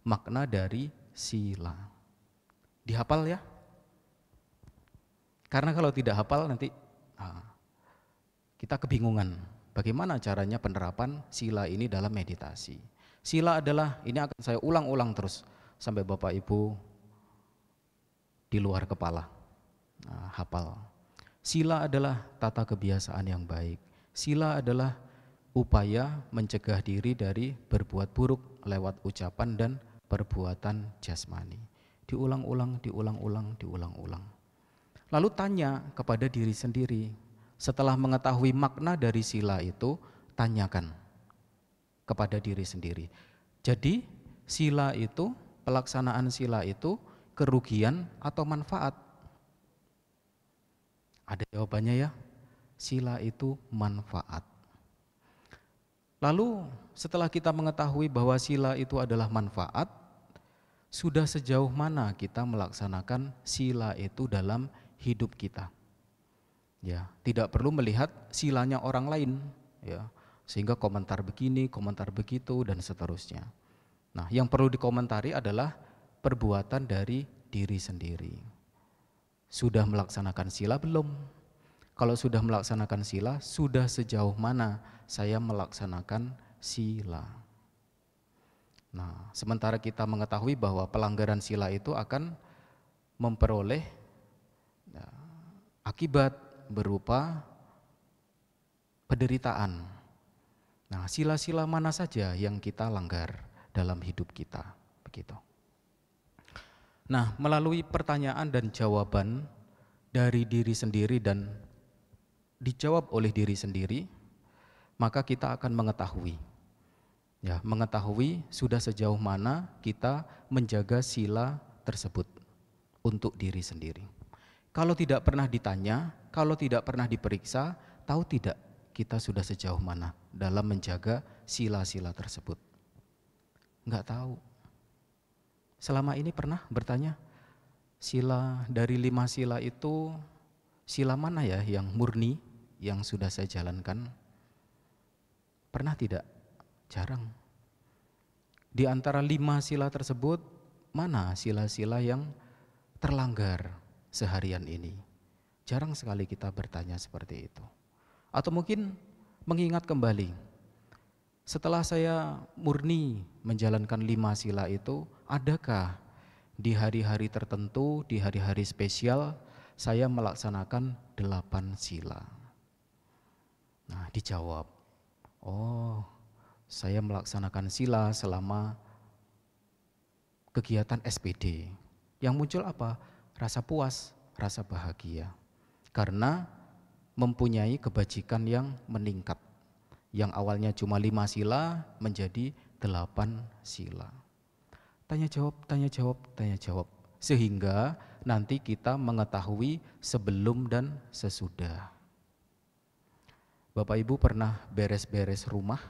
Speaker 2: Makna dari sila. Dihafal ya? Karena kalau tidak hafal nanti kita kebingungan. Bagaimana caranya penerapan sila ini dalam meditasi. Sila adalah, ini akan saya ulang-ulang terus sampai Bapak Ibu di luar kepala. hafal. Sila adalah tata kebiasaan yang baik. Sila adalah upaya mencegah diri dari berbuat buruk lewat ucapan dan perbuatan jasmani. Diulang-ulang, diulang-ulang, diulang-ulang. Lalu tanya kepada diri sendiri. Setelah mengetahui makna dari sila itu, tanyakan kepada diri sendiri. Jadi sila itu, pelaksanaan sila itu kerugian atau manfaat? Ada jawabannya ya, sila itu manfaat. Lalu setelah kita mengetahui bahwa sila itu adalah manfaat, sudah sejauh mana kita melaksanakan sila itu dalam hidup kita? Ya, tidak perlu melihat silanya orang lain, ya, sehingga komentar begini, komentar begitu dan seterusnya. Nah, yang perlu dikomentari adalah perbuatan dari diri sendiri. Sudah melaksanakan sila belum? Kalau sudah melaksanakan sila, sudah sejauh mana saya melaksanakan sila? Nah, sementara kita mengetahui bahwa pelanggaran sila itu akan memperoleh akibat berupa penderitaan. Nah, sila-sila mana saja yang kita langgar dalam hidup kita, begitu. Nah, melalui pertanyaan dan jawaban dari diri sendiri dan dijawab oleh diri sendiri, maka kita akan mengetahui, ya, mengetahui sudah sejauh mana kita menjaga sila tersebut untuk diri sendiri. Kalau tidak pernah ditanya, kalau tidak pernah diperiksa, tahu tidak kita sudah sejauh mana dalam menjaga sila-sila tersebut? Enggak tahu. Selama ini pernah bertanya, sila dari 5 sila itu, sila mana ya yang murni, yang sudah saya jalankan? Pernah tidak? Jarang. Di antara 5 sila tersebut, mana sila-sila yang terlanggar seharian ini? Jarang sekali kita bertanya seperti itu. Atau mungkin mengingat kembali, setelah saya murni menjalankan 5 sila itu, adakah di hari-hari tertentu, di hari-hari spesial, saya melaksanakan 8 sila? Nah, dijawab, oh, saya melaksanakan sila selama kegiatan SPD. Yang muncul apa? Rasa puas, rasa bahagia. Karena mempunyai kebajikan yang meningkat. Yang awalnya cuma 5 sila menjadi 8 sila. Tanya jawab, tanya jawab, tanya jawab. Sehingga nanti kita mengetahui sebelum dan sesudah. Bapak Ibu pernah beres-beres rumah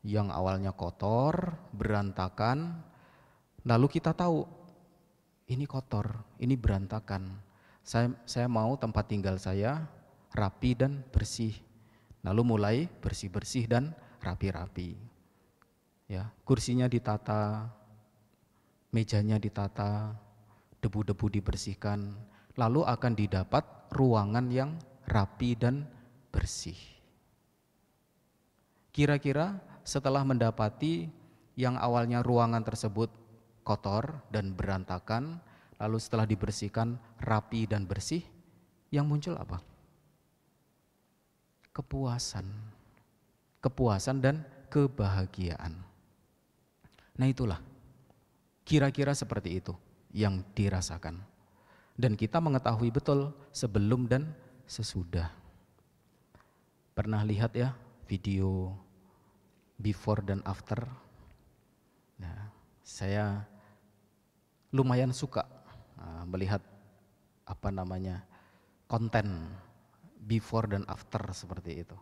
Speaker 2: yang awalnya kotor, berantakan, lalu kita tahu ini kotor, ini berantakan. Saya mau tempat tinggal saya rapi dan bersih. Lalu mulai bersih-bersih dan rapi-rapi. Ya, kursinya ditata, mejanya ditata, debu-debu dibersihkan, lalu akan didapat ruangan yang rapi dan bersih. Kira-kira setelah mendapati yang awalnya ruangan tersebut kotor dan berantakan, lalu setelah dibersihkan rapi dan bersih, yang muncul apa? Kepuasan. Kepuasan dan kebahagiaan. Nah, itulah kira-kira seperti itu yang dirasakan. Dan kita mengetahui betul sebelum dan sesudah. Pernah lihat ya video before dan after? Nah, saya lumayan suka melihat konten before dan after seperti itu.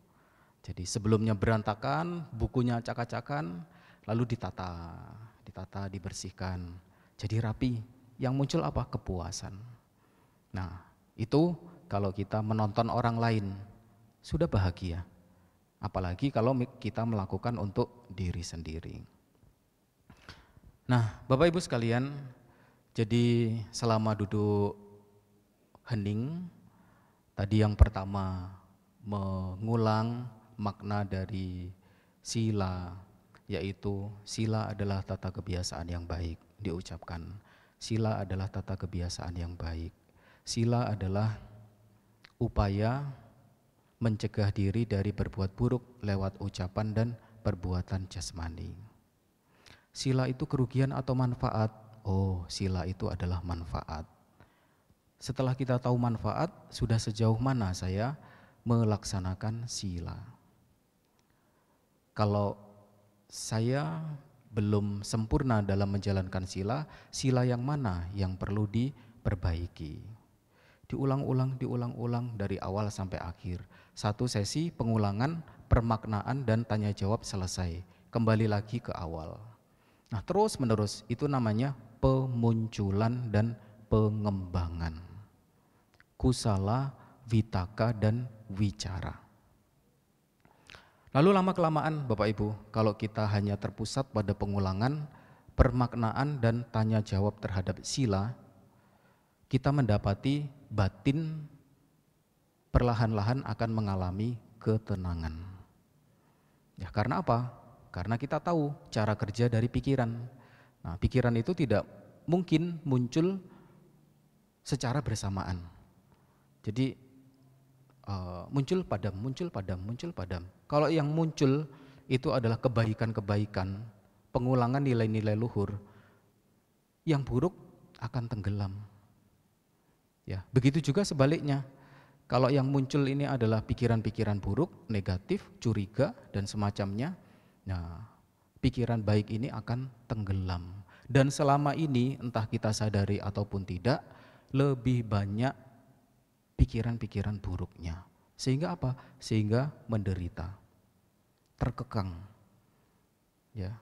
Speaker 2: Jadi sebelumnya berantakan, bukunya acak-acakan, lalu ditata, dibersihkan, jadi rapi. Yang muncul apa? Kepuasan. Nah, itu kalau kita menonton orang lain, sudah bahagia. Apalagi kalau kita melakukan untuk diri sendiri. Nah, Bapak Ibu sekalian, jadi selama duduk hening, tadi yang pertama mengulang makna dari sila, yaitu sila adalah tata kebiasaan yang baik, diucapkan. Sila adalah tata kebiasaan yang baik. Sila adalah upaya mencegah diri dari berbuat buruk lewat ucapan dan perbuatan jasmani. Sila itu kerugian atau manfaat? Oh, sila itu adalah manfaat. Setelah kita tahu manfaat, sudah sejauh mana saya melaksanakan sila. Kalau saya belum sempurna dalam menjalankan sila, sila yang mana yang perlu diperbaiki? Diulang-ulang dari awal sampai akhir. Satu sesi pengulangan, permaknaan dan tanya jawab selesai. Kembali lagi ke awal. Nah, terus menerus itu namanya pemunculan dan pengembangan. Kusala, vitaka dan wicara. Lalu lama-kelamaan Bapak Ibu, kalau kita hanya terpusat pada pengulangan, permaknaan dan tanya jawab terhadap sila, kita mendapati batin perlahan-lahan akan mengalami ketenangan. Ya, karena apa? Karena kita tahu cara kerja dari pikiran. Nah, pikiran itu tidak mungkin muncul secara bersamaan. Jadi muncul padam. Kalau yang muncul itu adalah kebaikan-kebaikan, pengulangan nilai-nilai luhur, yang buruk akan tenggelam. Ya, begitu juga sebaliknya. Kalau yang muncul ini adalah pikiran-pikiran buruk, negatif, curiga dan semacamnya, nah, pikiran baik ini akan tenggelam. Dan selama ini entah kita sadari ataupun tidak, lebih banyak pikiran-pikiran buruknya. Sehingga apa? Sehingga menderita, terkekang. Ya.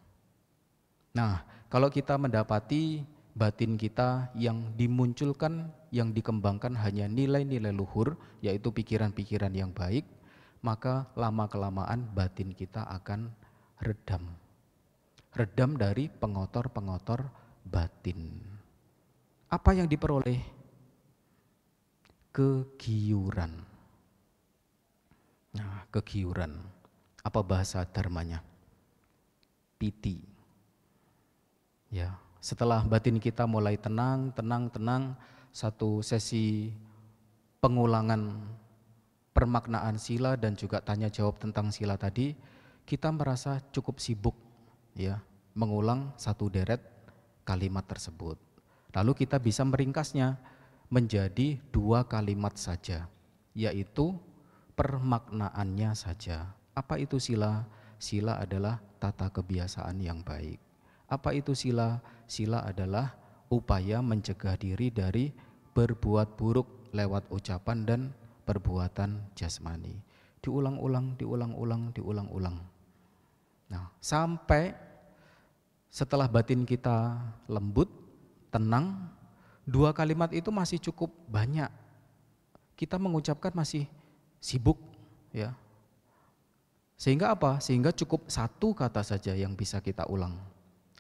Speaker 2: Nah, kalau kita mendapati batin kita yang dimunculkan, yang dikembangkan hanya nilai-nilai luhur, yaitu pikiran-pikiran yang baik, maka lama-kelamaan batin kita akan redam. Redam dari pengotor-pengotor batin. Apa yang diperoleh? Kegiuran. Nah, kegiuran. Apa bahasa dharmanya? Piti. Ya, setelah batin kita mulai tenang, satu sesi pengulangan permaknaan sila dan juga tanya jawab tentang sila tadi, kita merasa cukup sibuk ya, mengulang satu deret kalimat tersebut. Lalu kita bisa meringkasnya menjadi 2 kalimat saja, yaitu permaknaannya saja. Apa itu sila? Sila adalah tata kebiasaan yang baik. Apa itu sila? Sila adalah upaya mencegah diri dari berbuat buruk lewat ucapan dan perbuatan jasmani. Diulang-ulang. Nah, sampai setelah batin kita lembut, tenang, 2 kalimat itu masih cukup banyak. Kita mengucapkan masih sibuk ya. Sehingga apa? Sehingga cukup 1 kata saja yang bisa kita ulang.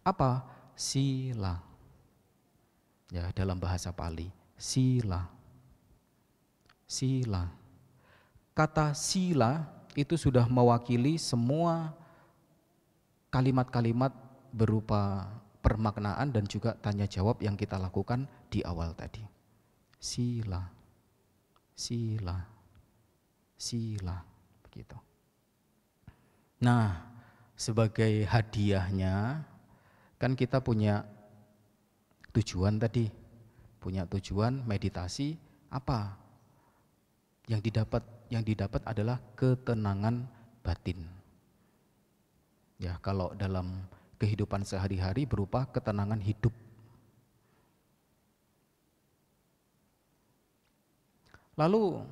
Speaker 2: Apa? Sila. Ya, dalam bahasa Pali, sila. Sila. Kata sila itu sudah mewakili semua kalimat-kalimat berupa permaknaan dan juga tanya jawab yang kita lakukan di awal tadi. Sila, sila, sila, begitu. Nah, sebagai hadiahnya kan kita punya tujuan tadi, punya tujuan meditasi apa? Yang didapat adalah ketenangan batin. Ya, kalau dalam kehidupan sehari-hari berupa ketenangan hidup. Lalu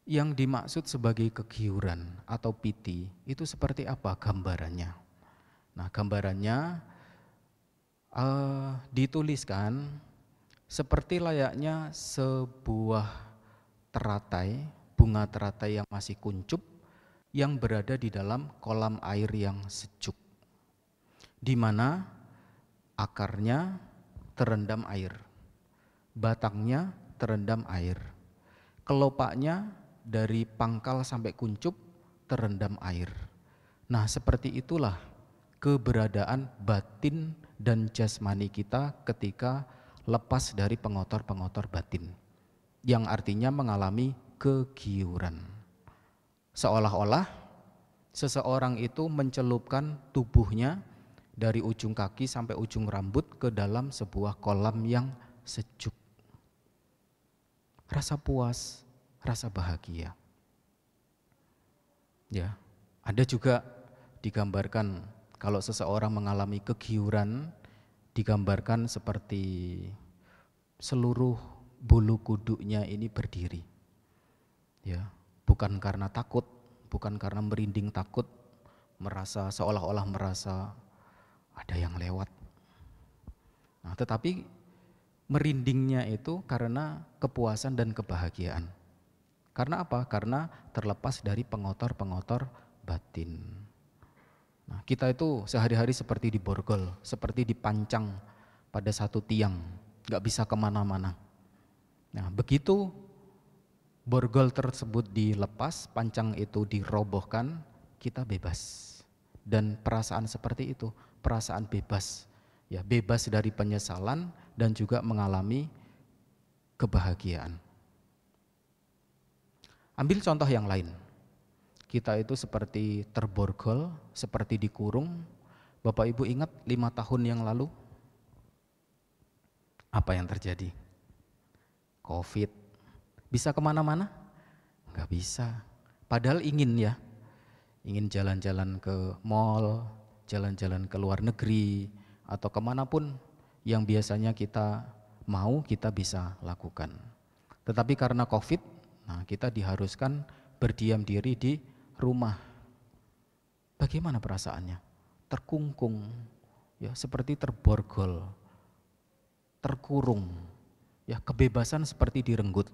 Speaker 2: yang dimaksud sebagai kegiuran atau piti itu seperti apa gambarannya? Nah, gambarannya dituliskan seperti layaknya sebuah teratai, bunga teratai yang masih kuncup yang berada di dalam kolam air yang sejuk, di mana akarnya terendam air, batangnya terendam air, kelopaknya dari pangkal sampai kuncup terendam air. Nah, seperti itulah keberadaan batin dan jasmani kita ketika lepas dari pengotor-pengotor batin, yang artinya mengalami kegiuran. Seolah-olah seseorang itu mencelupkan tubuhnya dari ujung kaki sampai ujung rambut ke dalam sebuah kolam yang sejuk. Rasa puas, rasa bahagia. Ya, ada juga digambarkan kalau seseorang mengalami kegiuran, digambarkan seperti seluruh bulu kuduknya ini berdiri. Ya, bukan karena takut, bukan karena merinding takut, merasa seolah-olah merasa ada yang lewat. Nah, tetapi merindingnya itu karena kepuasan dan kebahagiaan. Karena apa? Karena terlepas dari pengotor-pengotor batin. Nah, kita itu sehari-hari seperti diborgol, seperti dipancang pada satu tiang, gak bisa kemana-mana. Nah, begitu borgol tersebut dilepas, pancang itu dirobohkan, kita bebas. Dan perasaan seperti itu, perasaan bebas, ya bebas dari penyesalan dan juga mengalami kebahagiaan. Ambil contoh yang lain. Kita itu seperti terborgol, seperti dikurung. Bapak Ibu ingat 5 tahun yang lalu? Apa yang terjadi? Covid. Bisa kemana-mana? Nggak bisa. Padahal ingin ya. Ingin jalan-jalan ke mall, jalan-jalan ke luar negeri, atau kemanapun yang biasanya kita mau, kita bisa lakukan. Tetapi karena Covid, nah kita diharuskan berdiam diri di rumah. Bagaimana perasaannya? Terkungkung, ya seperti terborgol, terkurung, ya kebebasan seperti direnggut.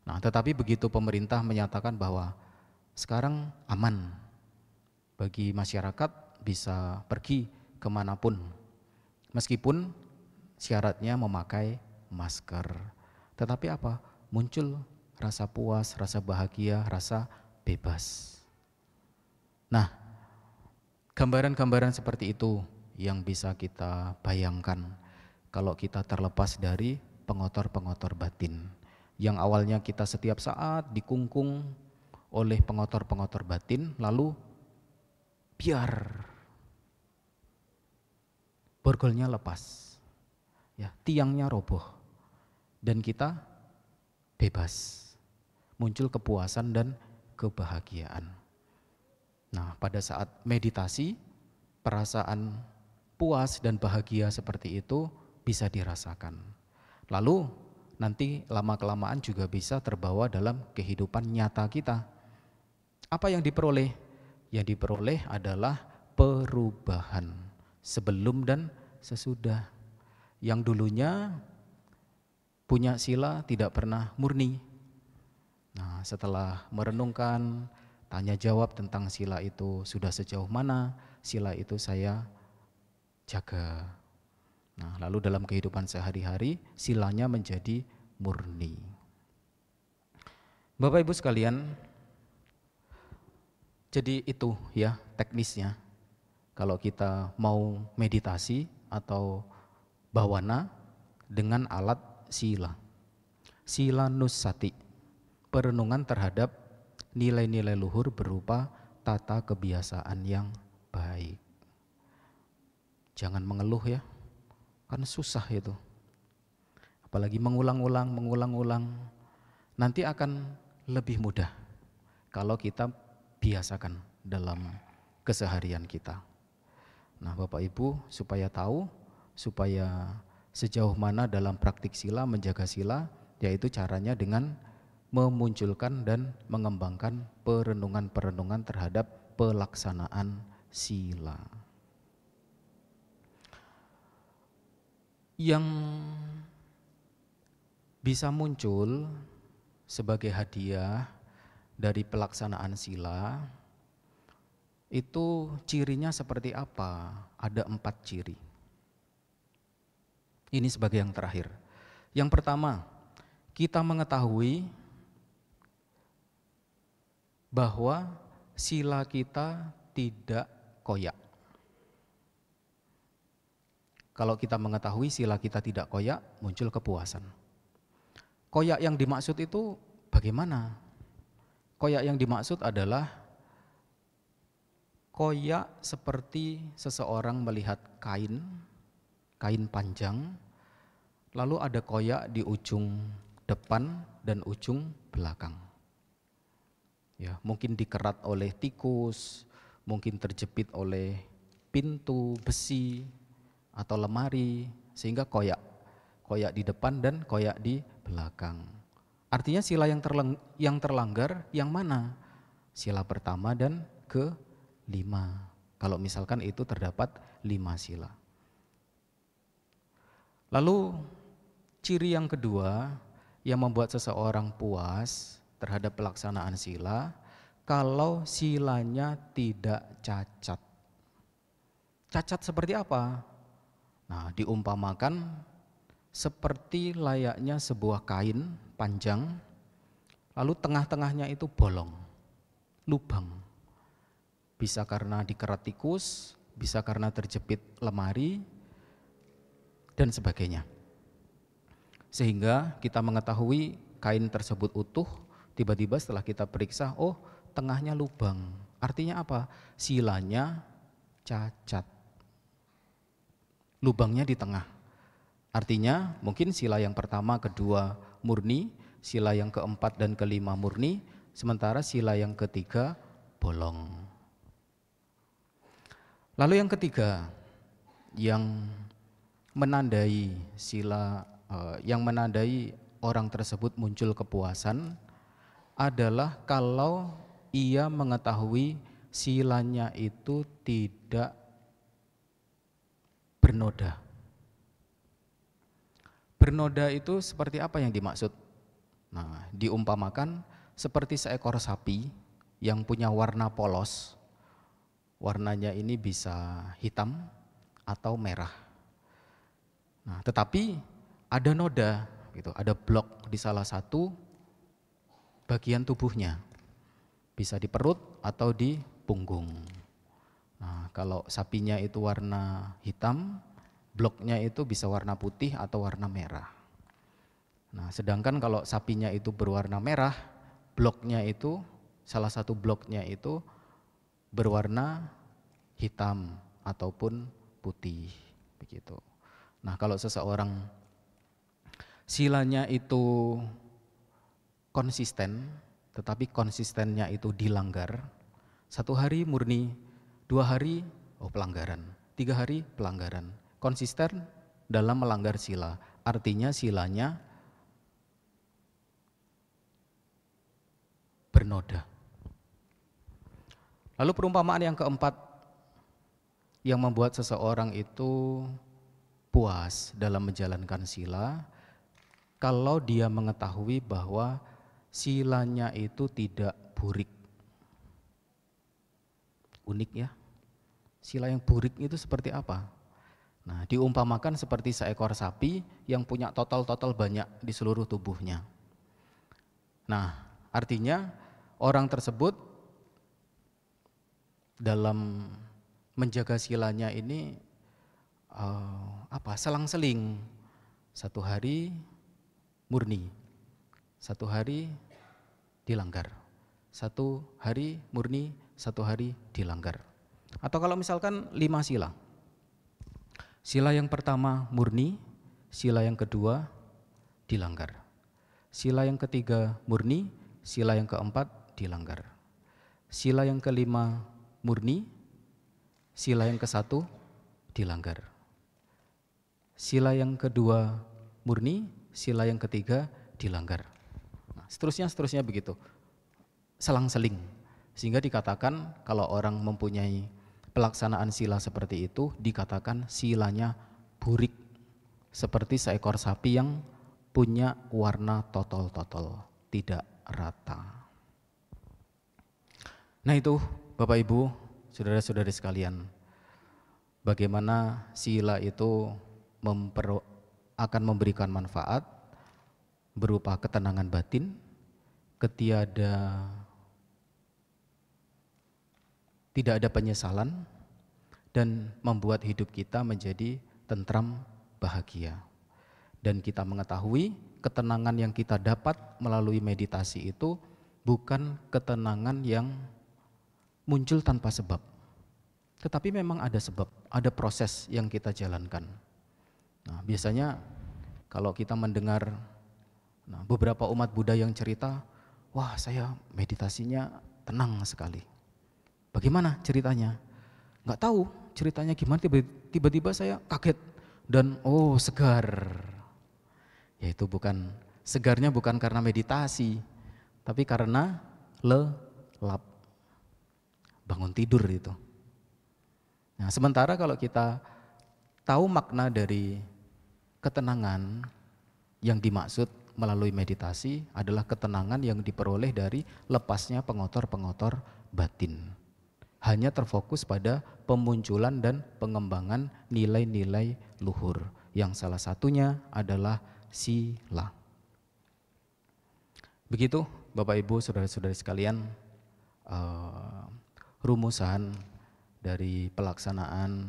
Speaker 2: Nah, tetapi begitu pemerintah menyatakan bahwa sekarang aman bagi masyarakat bisa pergi kemanapun, meskipun syaratnya memakai masker. Tetapi apa? Muncul rasa puas, rasa bahagia, rasa bebas. Nah, gambaran-gambaran seperti itu yang bisa kita bayangkan kalau kita terlepas dari pengotor-pengotor batin. Yang awalnya kita setiap saat dikungkung oleh pengotor-pengotor batin, lalu biar borgolnya lepas, ya tiangnya roboh, dan kita bebas, muncul kepuasan dan kebahagiaan. Nah, pada saat meditasi, perasaan puas dan bahagia seperti itu bisa dirasakan. Lalu nanti lama-kelamaan juga bisa terbawa dalam kehidupan nyata kita. Apa yang diperoleh? Yang diperoleh adalah perubahan sebelum dan sesudah. Yang dulunya punya sila tidak pernah murni. Nah, setelah merenungkan, tanya jawab tentang sila itu sudah sejauh mana sila itu saya jaga. Nah, lalu dalam kehidupan sehari-hari silanya menjadi murni. Bapak Ibu sekalian, jadi itu ya teknisnya. Kalau kita mau meditasi atau bawana dengan alat sila. Sila nussati, perenungan terhadap nilai-nilai luhur berupa tata kebiasaan yang baik. Jangan mengeluh ya, kan susah itu. Apalagi mengulang-ulang, nanti akan lebih mudah kalau kita biasakan dalam keseharian kita. Nah, Bapak Ibu supaya tahu, supaya sejauh mana dalam praktik sila, menjaga sila, yaitu caranya dengan memunculkan dan mengembangkan perenungan-perenungan terhadap pelaksanaan sila. Yang bisa muncul sebagai hadiah dari pelaksanaan sila itu cirinya seperti apa? Ada 4 ciri. Ini sebagai yang terakhir. Yang pertama, kita mengetahui bahwa sila kita tidak koyak. Kalau kita mengetahui sila kita tidak koyak, muncul kepuasan. Koyak yang dimaksud itu bagaimana? Koyak yang dimaksud adalah koyak seperti seseorang melihat kain panjang, lalu ada koyak di ujung depan dan ujung belakang. Ya, mungkin dikerat oleh tikus, mungkin terjepit oleh pintu besi atau lemari, sehingga koyak di depan dan koyak di belakang. Artinya sila yang terlanggar yang mana? Sila pertama dan kelima. Kalau misalkan itu terdapat 5 sila. Lalu ciri yang kedua yang membuat seseorang puas terhadap pelaksanaan sila, kalau silanya tidak cacat. Cacat seperti apa? Nah, diumpamakan seperti layaknya sebuah kain panjang, lalu tengah-tengahnya itu bolong, lubang. Bisa karena dikerat tikus, bisa karena terjepit lemari, dan sebagainya. Sehingga kita mengetahui kain tersebut utuh, tiba-tiba setelah kita periksa, oh tengahnya lubang. Artinya apa? Silanya cacat. Lubangnya di tengah. Artinya mungkin sila yang pertama, kedua murni, sila yang keempat dan kelima murni, sementara sila yang ketiga bolong. Lalu yang ketiga, yang menandai orang tersebut muncul kepuasan adalah kalau ia mengetahui silanya itu tidak bernoda. Bernoda itu seperti apa yang dimaksud? Nah, diumpamakan seperti seekor sapi yang punya warna polos. Warnanya ini bisa hitam atau merah. Nah, tetapi ada noda, gitu, ada blok di salah satu bagian tubuhnya, bisa di perut atau di punggung. Nah, kalau sapinya itu warna hitam, bloknya itu bisa warna putih atau warna merah. Nah, sedangkan kalau sapinya itu berwarna merah, bloknya itu, salah satu bloknya itu berwarna hitam ataupun putih, begitu. Nah, kalau seseorang silanya itu konsisten, tetapi konsistennya itu dilanggar, 1 hari murni, 2 hari pelanggaran, 3 hari pelanggaran. Konsisten dalam melanggar sila, artinya silanya bernoda. Lalu perumpamaan yang keempat yang membuat seseorang itu puas dalam menjalankan sila, kalau dia mengetahui bahwa silanya itu tidak burik. Unik ya, sila yang burik itu seperti apa? Nah, diumpamakan seperti seekor sapi yang punya totol-totol banyak di seluruh tubuhnya. Nah, artinya orang tersebut dalam menjaga silanya ini selang-seling. 1 hari murni, 1 hari dilanggar, 1 hari murni, 1 hari dilanggar. Atau kalau misalkan 5 sila, sila yang pertama murni, sila yang kedua dilanggar, sila yang ketiga murni, sila yang keempat dilanggar, sila yang kelima murni, sila yang ke-1 dilanggar, sila yang kedua murni, sila yang ketiga dilanggar. Nah, seterusnya begitu, selang-seling. Sehingga dikatakan kalau orang mempunyai pelaksanaan sila seperti itu, dikatakan silanya burik, seperti seekor sapi yang punya warna totol-totol, tidak rata. Nah, itu Bapak Ibu, saudara-saudari sekalian, bagaimana sila itu akan memberikan manfaat berupa ketenangan batin, tidak ada penyesalan, dan membuat hidup kita menjadi tentram, bahagia. Dan kita mengetahui ketenangan yang kita dapat melalui meditasi itu bukan ketenangan yang muncul tanpa sebab. Tetapi memang ada sebab, ada proses yang kita jalankan. Nah, biasanya kalau kita mendengar beberapa umat Buddha yang cerita, wah saya meditasinya tenang sekali. Bagaimana ceritanya? Nggak tahu ceritanya gimana, tiba-tiba saya kaget dan segar. Yaitu segarnya bukan karena meditasi, tapi karena lelap, bangun tidur itu. Nah, sementara kalau kita tahu makna dari ketenangan yang dimaksud melalui meditasi adalah ketenangan yang diperoleh dari lepasnya pengotor-pengotor batin. Hanya terfokus pada pemunculan dan pengembangan nilai-nilai luhur, yang salah satunya adalah sila. Begitu Bapak Ibu saudara-saudari sekalian, rumusan dari pelaksanaan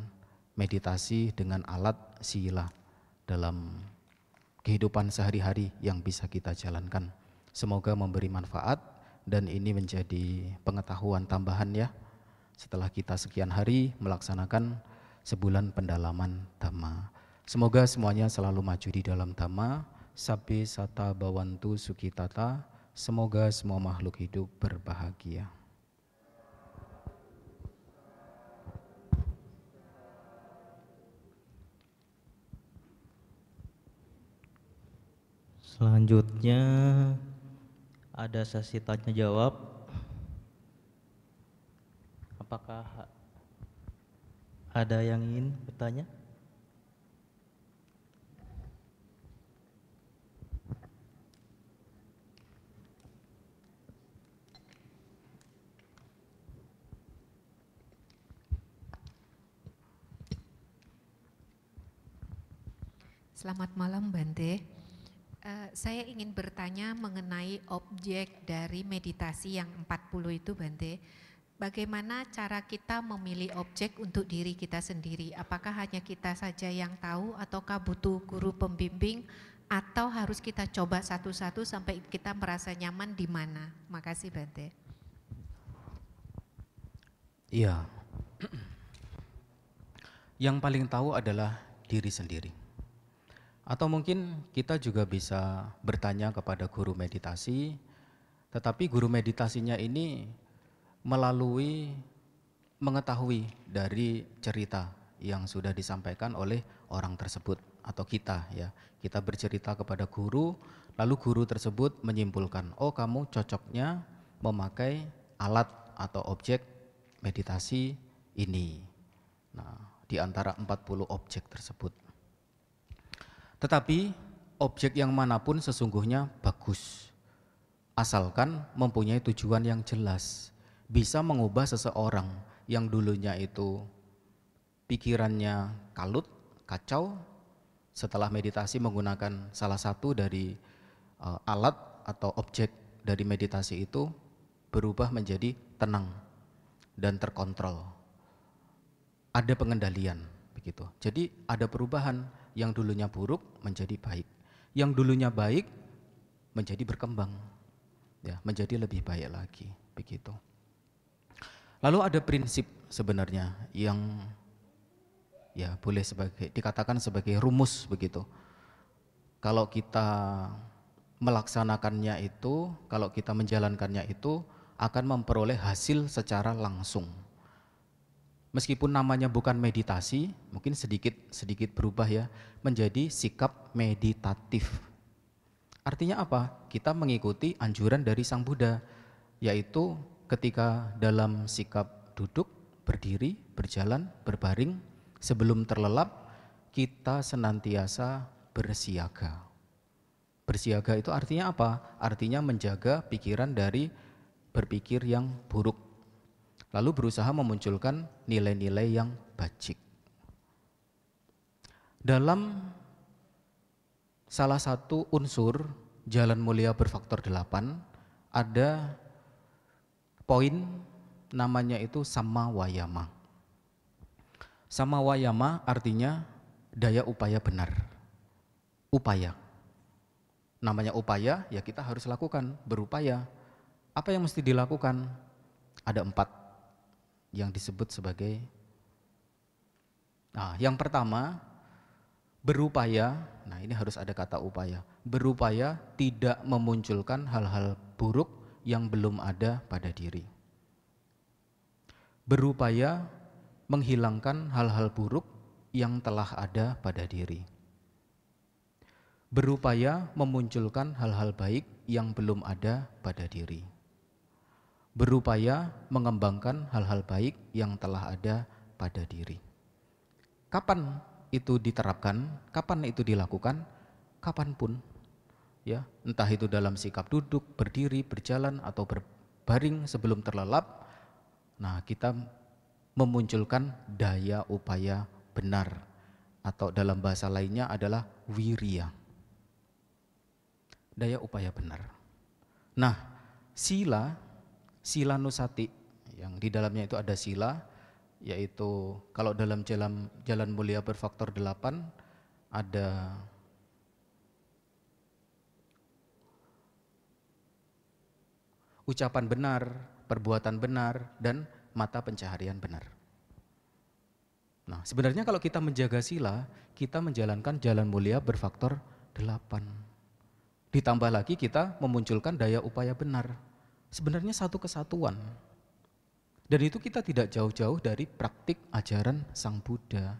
Speaker 2: meditasi dengan alat sila dalam kehidupan sehari-hari yang bisa kita jalankan. Semoga memberi manfaat dan ini menjadi pengetahuan tambahan ya, setelah kita sekian hari melaksanakan sebulan pendalaman Dhamma. Semoga semuanya selalu maju di dalam Dhamma. Sabbe sata bawantu sukitata. Semoga semua makhluk hidup berbahagia.
Speaker 1: Selanjutnya ada sesi tanya jawab. Apakah ada yang ingin bertanya?
Speaker 3: Selamat malam Bante. Saya ingin bertanya mengenai objek dari meditasi yang 40 itu Bante. Bagaimana cara kita memilih objek untuk diri kita sendiri? Apakah hanya kita saja yang tahu ataukah butuh guru pembimbing atau harus kita coba satu-satu sampai kita merasa nyaman di mana? Makasih Bante.
Speaker 2: Iya. Yang paling tahu adalah diri sendiri. Atau mungkin kita juga bisa bertanya kepada guru meditasi, tetapi guru meditasinya ini melalui mengetahui dari cerita yang sudah disampaikan oleh orang tersebut atau kita ya. Kita bercerita kepada guru, lalu guru tersebut menyimpulkan, oh kamu cocoknya memakai alat atau objek meditasi ini. Nah, di antara 40 objek tersebut. Tetapi objek yang manapun sesungguhnya bagus, asalkan mempunyai tujuan yang jelas, bisa mengubah seseorang yang dulunya itu pikirannya kalut, kacau, setelah meditasi menggunakan salah satu dari alat atau objek dari meditasi itu berubah menjadi tenang dan terkontrol. Ada pengendalian begitu. Jadi ada perubahan. Yang dulunya buruk menjadi baik, yang dulunya baik menjadi berkembang, ya, menjadi lebih baik lagi, begitu. Lalu ada prinsip sebenarnya yang ya boleh dikatakan sebagai rumus begitu. Kalau kita melaksanakannya itu, kalau kita menjalankannya itu akan memperoleh hasil secara langsung. Meskipun namanya bukan meditasi, mungkin sedikit berubah ya, menjadi sikap meditatif. Artinya apa? Kita mengikuti anjuran dari Sang Buddha, yaitu ketika dalam sikap duduk, berdiri, berjalan, berbaring, sebelum terlelap, kita senantiasa bersiaga. Bersiaga itu artinya apa? Artinya menjaga pikiran dari berpikir yang buruk. Lalu berusaha memunculkan nilai-nilai yang bajik. Dalam salah satu unsur jalan mulia berfaktor 8 ada poin namanya itu Samma Wayama. Samma Wayama artinya daya upaya benar. Upaya. Namanya upaya, ya kita harus lakukan, berupaya. Apa yang mesti dilakukan? Ada 4 yang disebut sebagai, yang pertama, berupaya. Nah, ini harus ada kata upaya. Berupaya tidak memunculkan hal-hal buruk yang belum ada pada diri. Berupaya menghilangkan hal-hal buruk yang telah ada pada diri. Berupaya memunculkan hal-hal baik yang belum ada pada diri. Berupaya mengembangkan hal-hal baik yang telah ada pada diri. Kapan itu diterapkan? Kapan itu dilakukan? Kapanpun, ya, entah itu dalam sikap duduk, berdiri, berjalan, atau berbaring sebelum terlelap. Nah, kita memunculkan daya upaya benar, atau dalam bahasa lainnya adalah wirya. Daya upaya benar. Nah, sila nusati, yang di dalamnya itu ada sila, yaitu kalau dalam jalan mulia berfaktor 8 ada ucapan benar, perbuatan benar, dan mata pencaharian benar. Nah, sebenarnya kalau kita menjaga sila, kita menjalankan jalan mulia berfaktor 8. Ditambah lagi kita memunculkan daya upaya benar. Sebenarnya satu kesatuan. Dan itu kita tidak jauh-jauh dari praktik ajaran Sang Buddha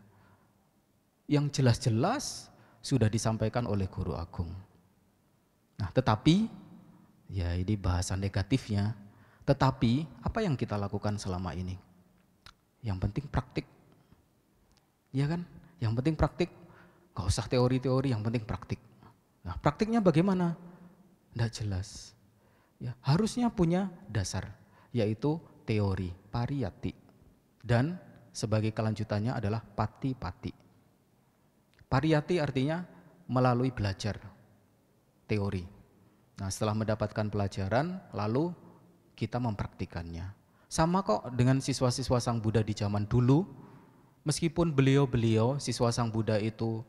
Speaker 2: yang jelas-jelas sudah disampaikan oleh Guru Agung. Nah, tetapi, ya ini bahasa negatifnya, tetapi apa yang kita lakukan selama ini? Yang penting praktik. Ya kan? Yang penting praktik. Gak usah teori-teori, yang penting praktik. Nah, praktiknya bagaimana? Tidak jelas. Ya, harusnya punya dasar, yaitu teori, pariyati. Dan sebagai kelanjutannya adalah pati-pati. Pariyati artinya melalui belajar teori. Nah, setelah mendapatkan pelajaran, lalu kita mempraktikannya. Sama kok dengan siswa-siswa Sang Buddha di zaman dulu, meskipun beliau-beliau, siswa Sang Buddha itu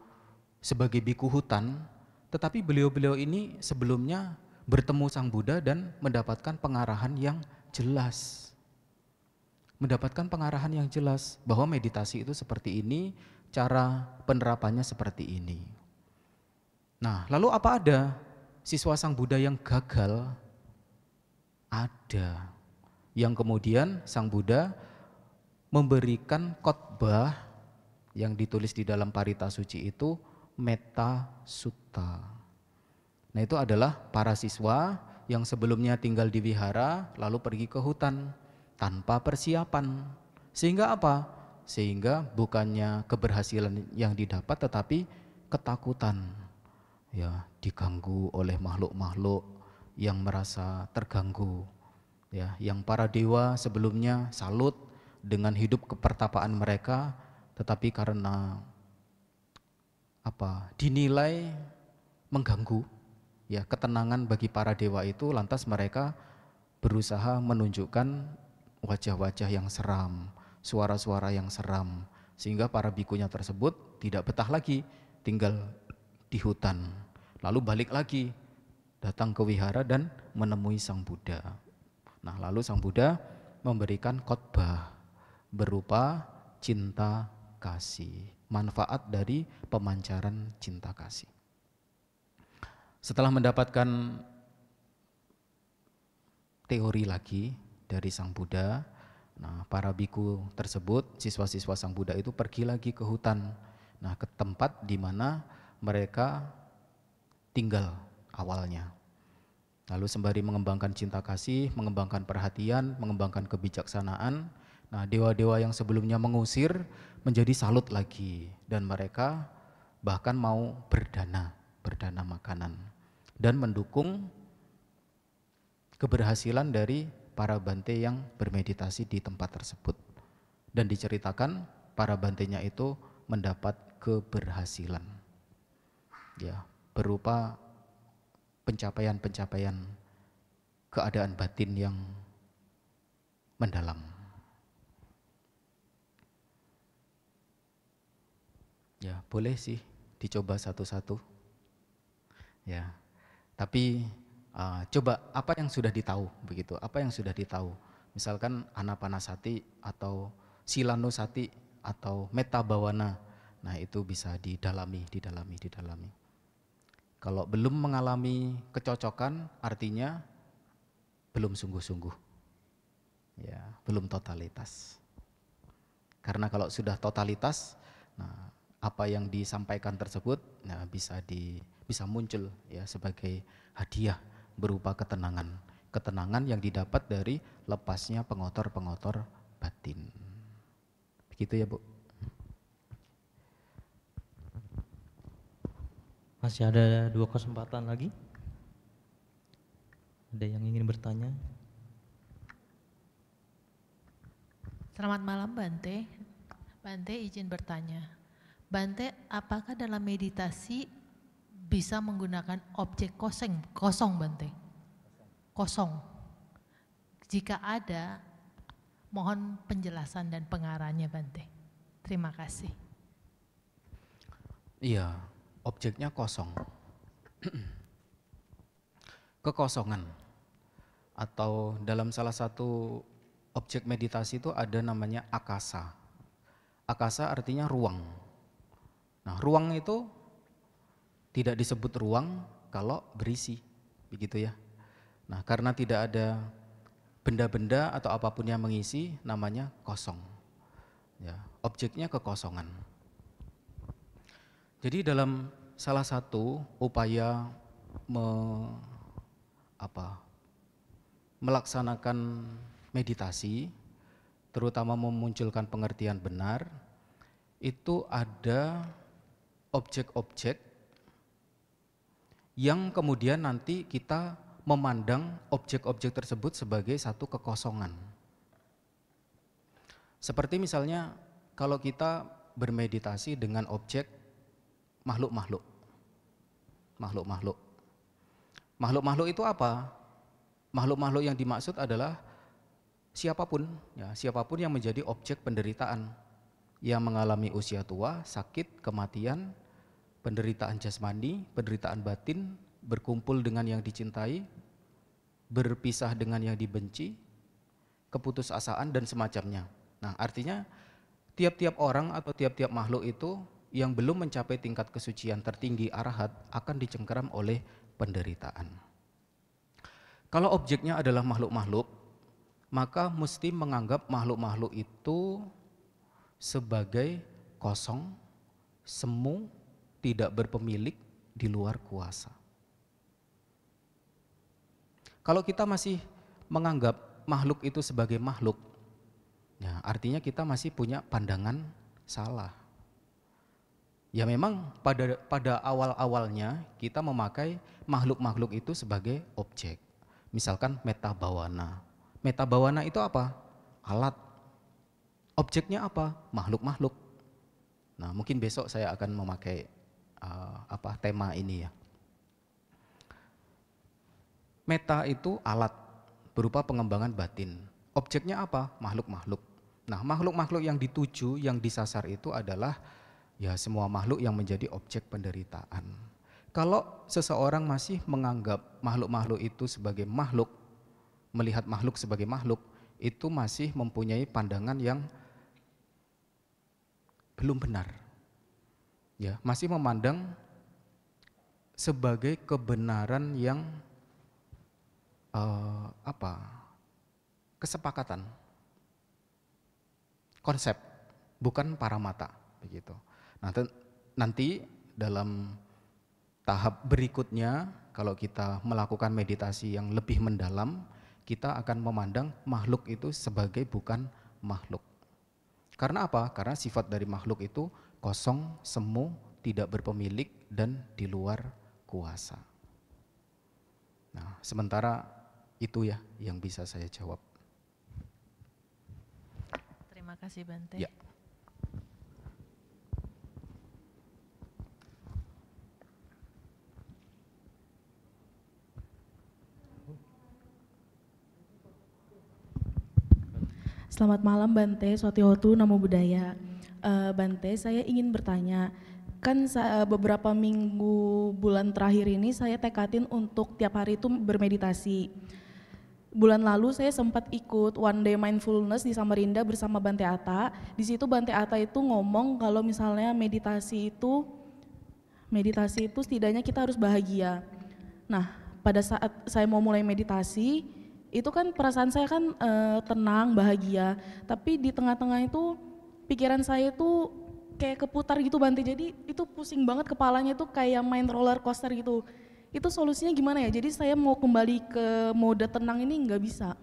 Speaker 2: sebagai biku hutan, tetapi beliau-beliau ini sebelumnya bertemu Sang Buddha dan mendapatkan pengarahan yang jelas. Mendapatkan pengarahan yang jelas bahwa meditasi itu seperti ini, cara penerapannya seperti ini. Nah, lalu apa ada siswa Sang Buddha yang gagal? Ada. Yang kemudian Sang Buddha memberikan khotbah yang ditulis di dalam Parita Suci itu Metta Sutta. Nah, itu adalah para siswa yang sebelumnya tinggal di wihara lalu pergi ke hutan tanpa persiapan. Sehingga apa? Sehingga bukannya keberhasilan yang didapat tetapi ketakutan. Ya, diganggu oleh makhluk-makhluk yang merasa terganggu. Ya, yang para dewa sebelumnya salut dengan hidup kepertapaan mereka, tetapi karena dinilai mengganggu ya ketenangan bagi para dewa itu, lantas mereka berusaha menunjukkan wajah-wajah yang seram, suara-suara yang seram, sehingga para bikunya tersebut tidak betah lagi tinggal di hutan, lalu balik lagi datang ke wihara dan menemui Sang Buddha. Nah, lalu Sang Buddha memberikan khotbah berupa cinta kasih, manfaat dari pemancaran cinta kasih. Setelah mendapatkan teori lagi dari Sang Buddha, nah para biku tersebut, siswa-siswa Sang Buddha itu pergi lagi ke hutan, nah ke tempat di mana mereka tinggal awalnya. Lalu sembari mengembangkan cinta kasih, mengembangkan perhatian, mengembangkan kebijaksanaan, nah dewa-dewa yang sebelumnya mengusir menjadi salut lagi, dan mereka bahkan mau berdana makanan dan mendukung keberhasilan dari para bante yang bermeditasi di tempat tersebut. Dan diceritakan para bantenya itu mendapat keberhasilan ya, berupa pencapaian-pencapaian keadaan batin yang mendalam. Ya, boleh sih dicoba satu-satu. Ya, tapi coba apa yang sudah ditahu begitu, apa yang sudah ditahu. Misalkan anapanasati atau silanusati atau metta bhavana. Nah, itu bisa didalami. Kalau belum mengalami kecocokan artinya belum sungguh-sungguh. Ya, belum totalitas. Karena kalau sudah totalitas, nah apa yang disampaikan tersebut nah bisa muncul ya sebagai hadiah berupa ketenangan yang didapat dari lepasnya pengotor-pengotor batin. Begitu ya, Bu.
Speaker 1: Masih ada 2 kesempatan lagi. Ada yang ingin bertanya?
Speaker 4: Selamat malam Bante. Bante izin bertanya. Bante, apakah dalam meditasi bisa menggunakan objek kosong Bante? Kosong. Jika ada, mohon penjelasan dan pengarahnya Bante. Terima kasih.
Speaker 2: Iya, objeknya kosong. Kekosongan. Atau dalam salah satu objek meditasi itu ada namanya akasa. Akasa artinya ruang. Nah, ruang itu tidak disebut ruang kalau berisi, begitu ya. Nah, karena tidak ada benda-benda atau apapun yang mengisi, namanya kosong. Ya, objeknya kekosongan. Jadi dalam salah satu upaya melaksanakan meditasi, terutama memunculkan pengertian benar, itu ada objek-objek yang kemudian nanti kita memandang objek-objek tersebut sebagai satu kekosongan. Seperti misalnya kalau kita bermeditasi dengan objek makhluk-makhluk. Makhluk-makhluk itu apa? Makhluk-makhluk yang dimaksud adalah siapapun, ya, siapapun yang menjadi objek penderitaan, yang mengalami usia tua, sakit, kematian, penderitaan jasmani, penderitaan batin, berkumpul dengan yang dicintai, berpisah dengan yang dibenci, keputusasaan dan semacamnya. Nah, artinya tiap-tiap orang atau tiap-tiap makhluk itu yang belum mencapai tingkat kesucian tertinggi arahat akan dicengkeram oleh penderitaan. Kalau objeknya adalah makhluk-makhluk, maka mesti menganggap makhluk-makhluk itu sebagai kosong, semu, tidak berpemilik, di luar kuasa. Kalau kita masih menganggap makhluk itu sebagai makhluk, ya artinya kita masih punya pandangan salah. Ya memang pada awal-awalnya kita memakai makhluk-makhluk itu sebagai objek. Misalkan metta bhavana. Metta bhavana itu apa? Alat. Objeknya apa? Makhluk-makhluk. Nah, mungkin besok saya akan memakai tema ini ya. Metta itu alat berupa pengembangan batin. Objeknya apa? Makhluk-makhluk. Nah, makhluk-makhluk yang dituju, yang disasar itu adalah ya semua makhluk yang menjadi objek penderitaan. Kalau seseorang masih menganggap makhluk-makhluk itu sebagai makhluk, melihat makhluk sebagai makhluk, itu masih mempunyai pandangan yang belum benar. Ya, masih memandang sebagai kebenaran yang kesepakatan, konsep, bukan paramata, begitu. Nanti dalam tahap berikutnya, kalau kita melakukan meditasi yang lebih mendalam, kita akan memandang makhluk itu sebagai bukan makhluk. Karena apa? Karena sifat dari makhluk itu kosong, semu, tidak berpemilik, dan di luar kuasa. Nah, sementara itu ya yang bisa saya jawab.
Speaker 4: Terima kasih Bante.
Speaker 2: Ya.
Speaker 5: Selamat malam Bante, Swatihotu, Namo Buddhaya. Bante, saya ingin bertanya, kan beberapa minggu bulan terakhir ini saya tekadin untuk tiap hari itu bermeditasi. Bulan lalu saya sempat ikut One Day Mindfulness di Samarinda bersama Bante Atta. Di situ Bante Atta itu ngomong kalau misalnya meditasi itu setidaknya kita harus bahagia. Nah, pada saat saya mau mulai meditasi, itu kan perasaan saya kan tenang, bahagia. Tapi di tengah-tengah itu pikiran saya itu kayak keputar gitu Bante. Jadi itu pusing banget kepalanya tuh kayak main roller coaster gitu. Itu solusinya gimana ya? Jadi saya mau kembali ke mode tenang ini nggak bisa.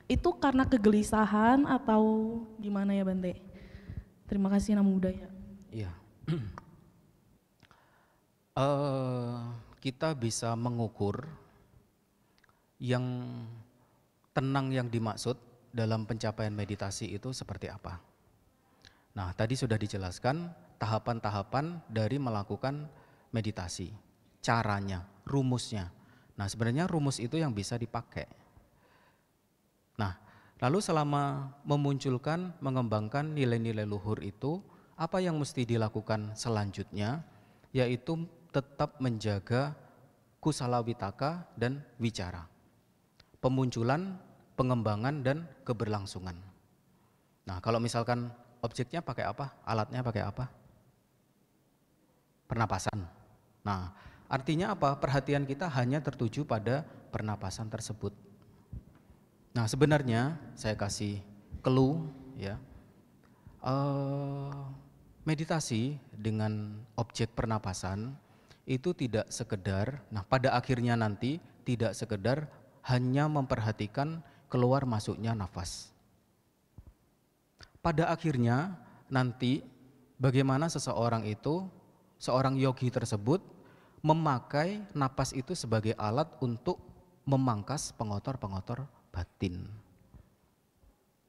Speaker 5: Itu karena kegelisahan atau gimana ya Bante? Terima kasih Namo Buddhaya.
Speaker 2: Iya. Kita bisa mengukur yang tenang yang dimaksud dalam pencapaian meditasi itu seperti apa. Nah, tadi sudah dijelaskan tahapan-tahapan dari melakukan meditasi. Caranya, rumusnya. Nah, sebenarnya rumus itu yang bisa dipakai. Nah, lalu selama memunculkan, mengembangkan nilai-nilai luhur itu, apa yang mesti dilakukan selanjutnya? Yaitu tetap menjaga kusala witaka dan wicara. Pemunculan, pengembangan, dan keberlangsungan. Nah, kalau misalkan objeknya pakai apa? Alatnya pakai apa? Pernapasan. Nah, artinya apa? Perhatian kita hanya tertuju pada pernapasan tersebut. Nah, sebenarnya saya kasih clue ya. Meditasi dengan objek pernapasan itu tidak sekedar, nah pada akhirnya nanti tidak sekedar hanya memperhatikan keluar masuknya nafas. Pada akhirnya nanti bagaimana seseorang itu, seorang yogi tersebut memakai napas itu sebagai alat untuk memangkas pengotor-pengotor batin.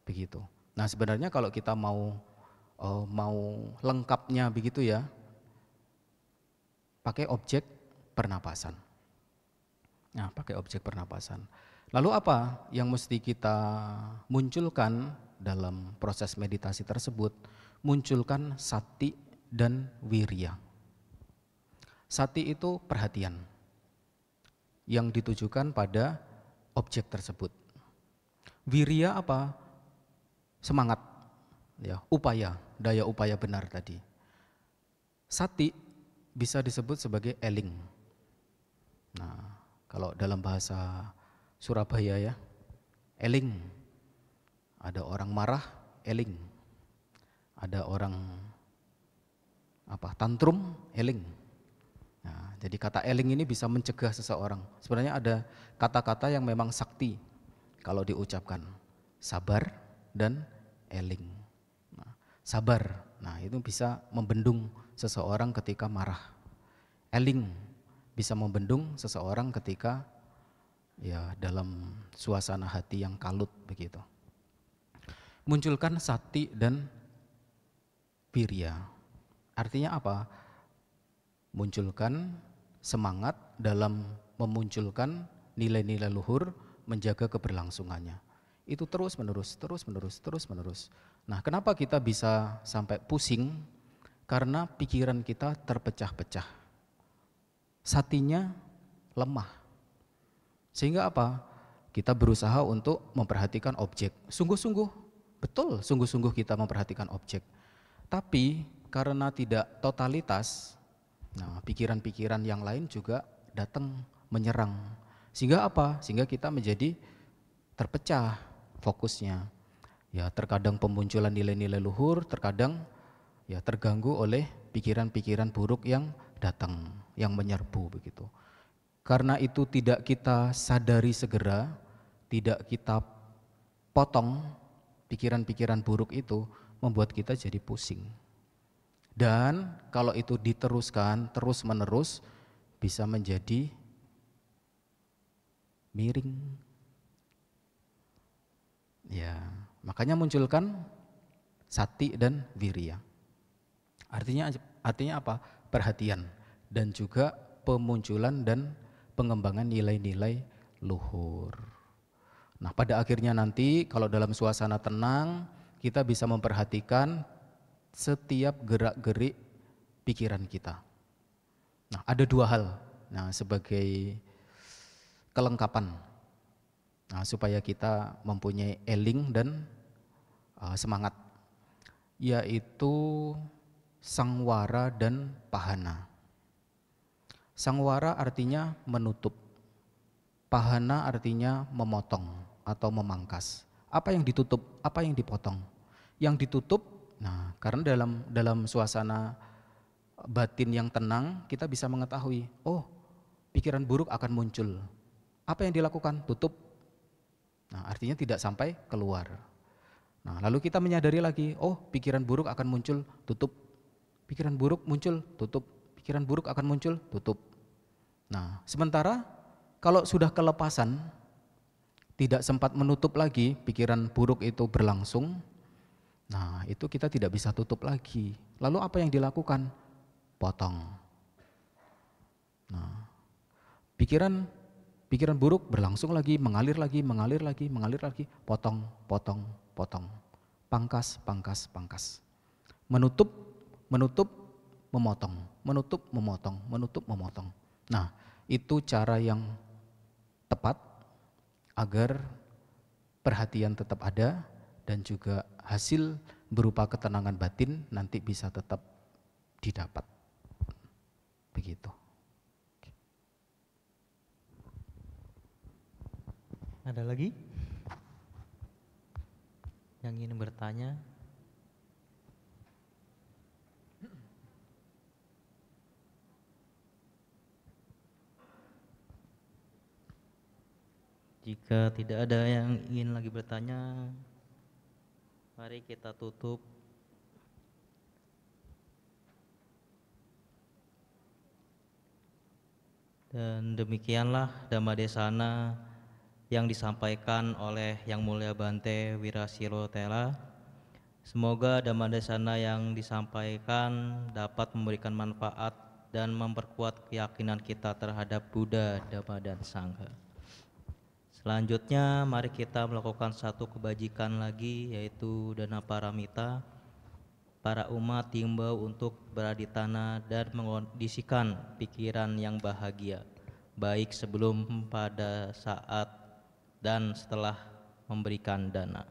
Speaker 2: Begitu. Nah, sebenarnya kalau kita mau lengkapnya begitu ya, pakai objek pernapasan. Nah, pakai objek pernapasan. Lalu apa yang mesti kita munculkan dalam proses meditasi tersebut? Munculkan sati dan wirya. Sati itu perhatian yang ditujukan pada objek tersebut. Wirya apa? Semangat, ya, upaya, daya upaya benar tadi. Sati bisa disebut sebagai eling. Nah, kalau dalam bahasa Surabaya ya, eling. Ada orang marah, eling. Ada orang tantrum, eling. Nah, jadi kata eling ini bisa mencegah seseorang. Sebenarnya ada kata-kata yang memang sakti kalau diucapkan. Sabar dan eling. Nah, sabar, nah itu bisa membendung seseorang ketika marah. Eling bisa membendung seseorang ketika ya dalam suasana hati yang kalut begitu. Munculkan sati dan wirya. Artinya apa? Munculkan semangat dalam memunculkan nilai-nilai luhur, menjaga keberlangsungannya. Itu terus menerus. Nah, kenapa kita bisa sampai pusing? Karena pikiran kita terpecah-pecah. Satinya lemah. Sehingga apa? Kita berusaha untuk memperhatikan objek. Sungguh-sungguh, betul sungguh-sungguh kita memperhatikan objek. Tapi karena tidak totalitas, nah, pikiran-pikiran yang lain juga datang menyerang. Sehingga apa? Sehingga kita menjadi terpecah fokusnya. Ya, terkadang pemunculan nilai-nilai luhur, terkadang ya terganggu oleh pikiran-pikiran buruk yang datang, yang menyerbu begitu. Karena itu tidak kita sadari segera, tidak kita potong, pikiran-pikiran buruk itu membuat kita jadi pusing. Dan kalau itu diteruskan terus-menerus bisa menjadi miring. Ya, makanya munculkan sati dan wirya. Artinya apa? Perhatian dan juga pemunculan dan pengembangan nilai-nilai luhur. Nah, pada akhirnya nanti kalau dalam suasana tenang kita bisa memperhatikan setiap gerak-gerik pikiran kita. Nah, ada dua hal. Nah, sebagai kelengkapan. Nah, supaya kita mempunyai eling dan semangat, yaitu sangwara dan pahana. Sangwara artinya menutup, pahana artinya memotong atau memangkas. Apa yang ditutup, apa yang dipotong? Yang ditutup, nah karena dalam suasana batin yang tenang kita bisa mengetahui, oh pikiran buruk akan muncul. Apa yang dilakukan? Tutup. Nah artinya tidak sampai keluar. Nah lalu kita menyadari lagi, oh pikiran buruk akan muncul, tutup. Pikiran buruk muncul, tutup. Pikiran buruk akan muncul, tutup. Nah sementara kalau sudah kelepasan, tidak sempat menutup lagi, pikiran buruk itu berlangsung, nah itu kita tidak bisa tutup lagi. Lalu apa yang dilakukan? Potong. Nah pikiran buruk berlangsung lagi, mengalir lagi, potong, pangkas, menutup, memotong, memotong. Nah, itu cara yang tepat agar perhatian tetap ada dan juga hasil berupa ketenangan batin nanti bisa tetap didapat. Begitu.
Speaker 1: Ada lagi yang ingin bertanya? Jika tidak ada yang ingin lagi bertanya, mari kita tutup. Dan demikianlah Dhammadesana yang disampaikan oleh Yang Mulia Bante Wirasiro Tela. Semoga Dhammadesana yang disampaikan dapat memberikan manfaat dan memperkuat keyakinan kita terhadap Buddha, Dhamma, dan Sangha. Selanjutnya mari kita melakukan satu kebajikan lagi, yaitu dana paramita. Para umat diimbau untuk beraditana dan mengondisikan pikiran yang bahagia, baik sebelum, pada saat, dan setelah memberikan dana.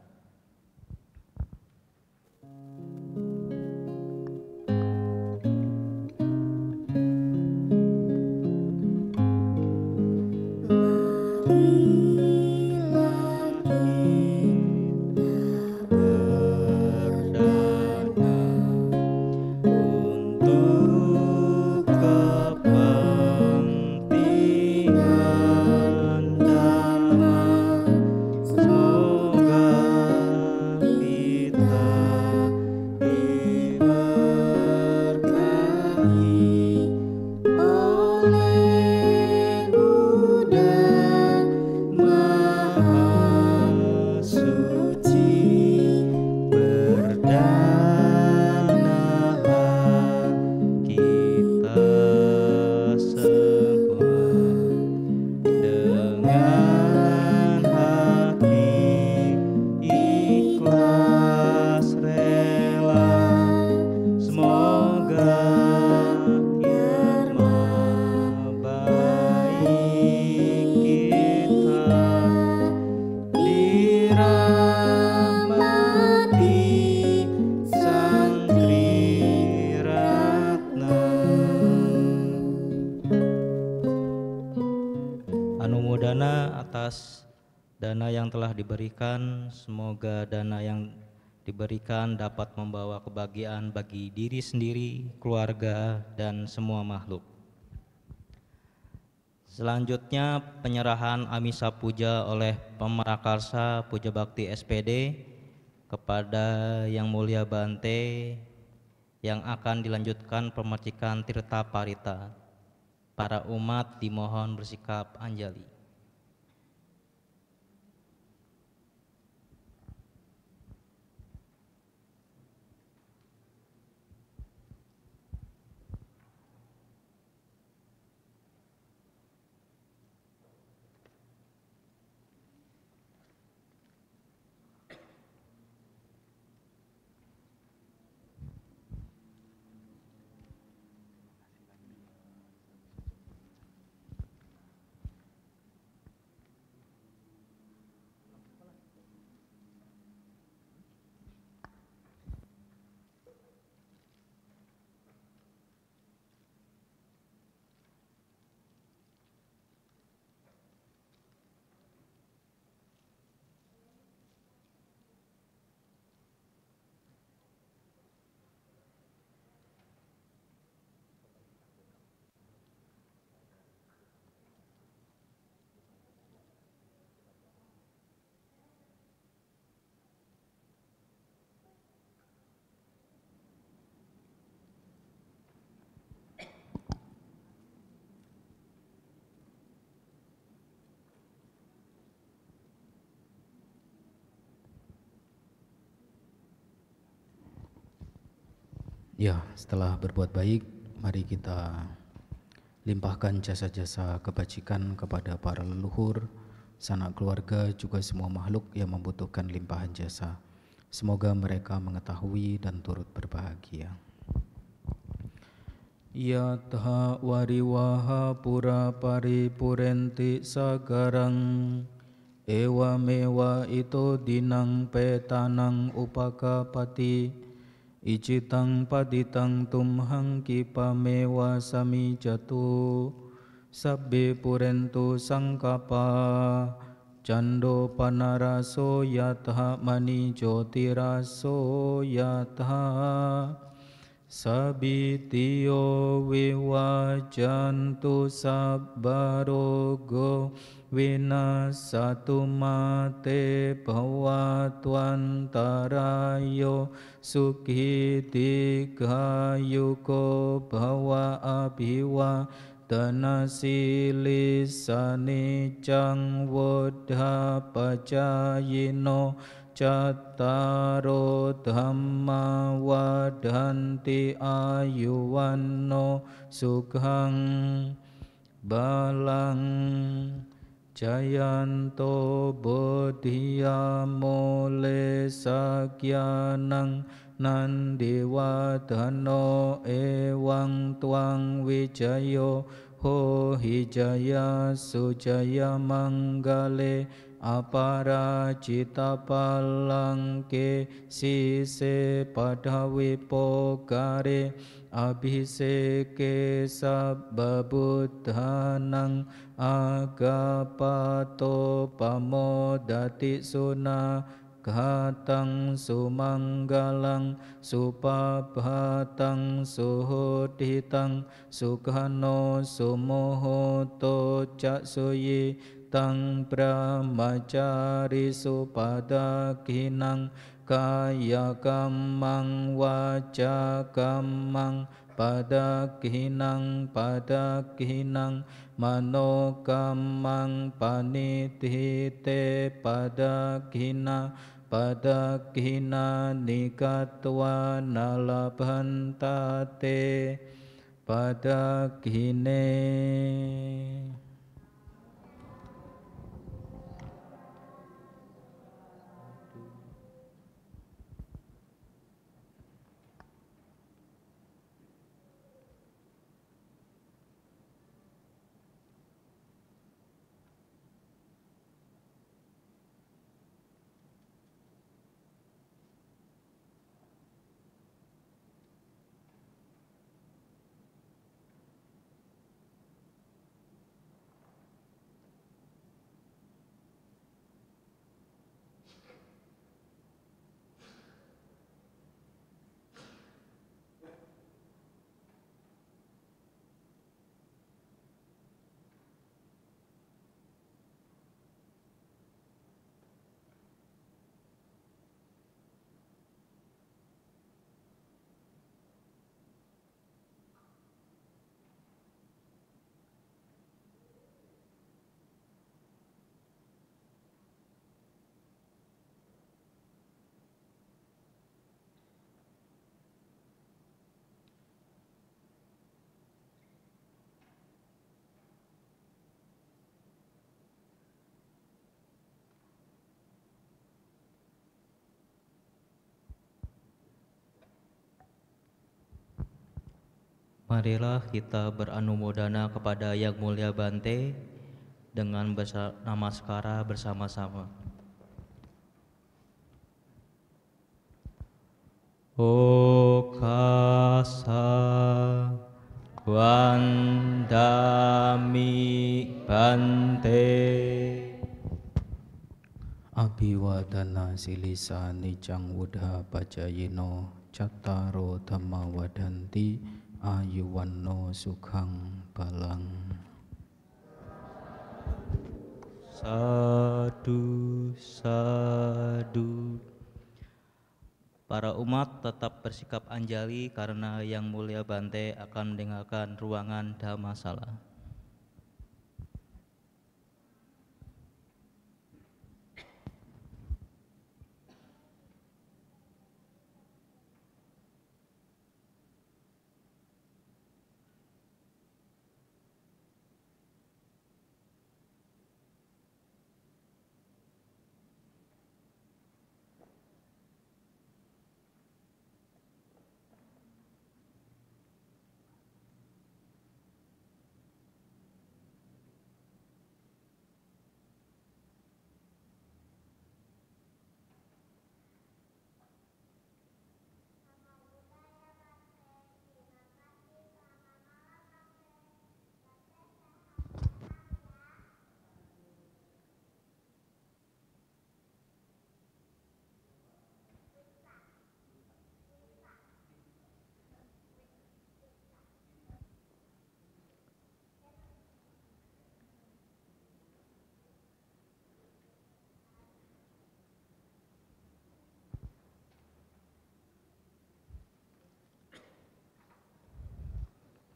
Speaker 1: Anumodana atas dana yang telah diberikan, semoga dana yang diberikan dapat membawa kebahagiaan bagi diri sendiri, keluarga, dan semua makhluk. Selanjutnya penyerahan Amisa Puja oleh Pemrakarsa Puja Bakti SPD kepada Yang Mulia Bante, yang akan dilanjutkan pemercikan Tirta Parita. Para umat dimohon bersikap anjali.
Speaker 2: Ya, setelah berbuat baik, mari kita limpahkan jasa-jasa kebajikan kepada para leluhur, sanak keluarga, juga semua makhluk yang membutuhkan limpahan jasa. Semoga mereka mengetahui dan turut berbahagia. Yatha wariwaha pura paripurenti sagarang ewa mewa ito dinang petanang upakapati icitang paditang tumhang kipamewa sami jatu sabbe purentu sangkapa cando panaraso yatha mani jotiraso yatha sabitiyo viwajantu sabbarogo vinasatu mate bhavatwantarayo sukhi dikayuko bhava abhiwa danasili sanicang vodha pacayino cattaro dhamma wadanti ayuwanno sukhang balang jayanto bodhiya mole sakyanang nandiwadhano ewang tuang wijayo ho hijaya sujaya manggale aparajita palangke sise padhawipokare abhiseke sabbabuddhanang agapato pamodati suna gatang sumanggalang supabhatang suhoditang sukhano sumohoto caksuyi tang brahmacari supadaghinang kaya kamang waca kamang padaghinang mano kamang panithite padaghina nikatwa nalabhantate padaghine.
Speaker 1: Marilah kita beranumodana kepada Yang Mulia Bante dengan namaskara bersama-sama. Okasa Vandami Bante.
Speaker 2: Abhiwadana silisa nicang wudha pacayino cattaro dhamma wadanti ayuwanno sukhang balang.
Speaker 1: Sadu, sadu. Para umat tetap bersikap anjali karena Yang Mulia Bante akan meninggalkan ruangan Dhammasala.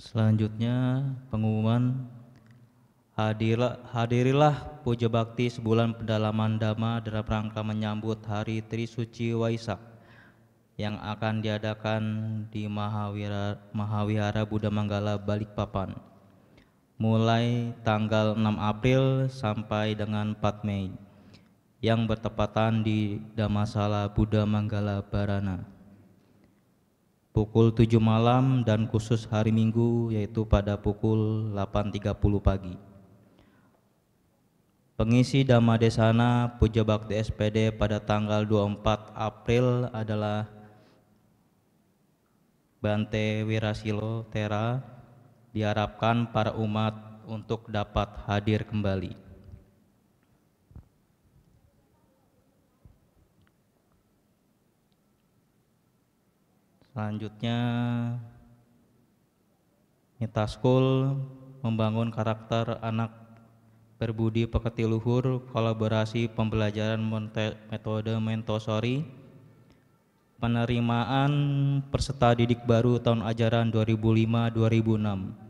Speaker 1: Selanjutnya pengumuman. Hadirilah puja bakti sebulan pendalaman Dhamma dalam rangka menyambut Hari Trisuci Waisak yang akan diadakan di Mahawihara Buddha Manggala Balikpapan mulai tanggal 6 April sampai dengan 4 Mei yang bertepatan di Dhammasala Buddha Manggala Barana pukul 7 malam dan khusus hari Minggu yaitu pada pukul 8.30 pagi. Pengisi Dhamma Desana Puja Bakti SPD pada tanggal 24 April adalah Bante Wirasilo Tera. Diharapkan para umat untuk dapat hadir kembali. Selanjutnya, Mita School membangun karakter anak berbudi pekerti luhur, kolaborasi pembelajaran metode Montessori, penerimaan peserta didik baru tahun ajaran 2005-2006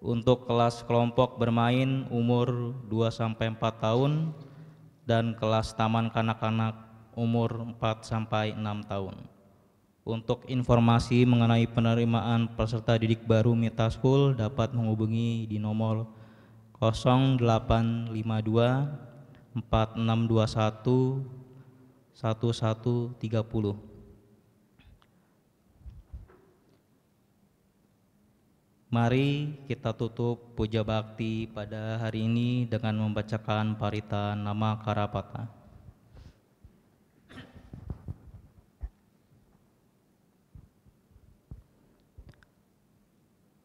Speaker 1: untuk kelas kelompok bermain umur 2-4 tahun dan kelas taman kanak-kanak umur 4-6 tahun. Untuk informasi mengenai penerimaan peserta didik baru Mita School dapat menghubungi di nomor 0852 4621 1130. Mari kita tutup puja bakti pada hari ini dengan membacakan parita nama Karapata.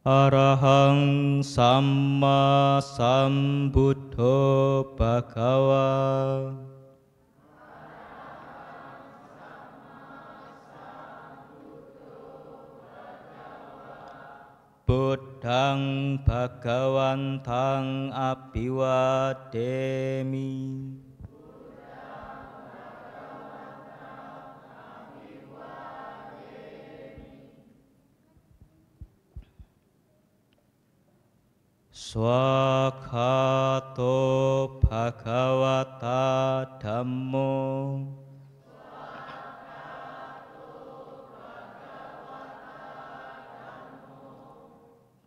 Speaker 1: Arahang Samma Sambuddho Bhagava. Buddhang Bhagawantang Abhiwademi. Swakato Bhagavata Dhammo.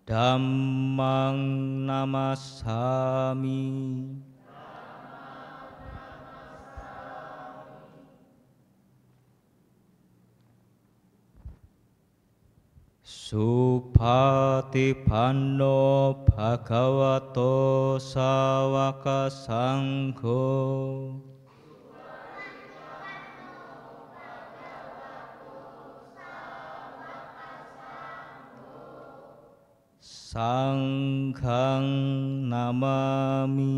Speaker 1: Dhammang Namasami. Supatipanno Bhagavato Sawaka Sangho. Sanghang Namami.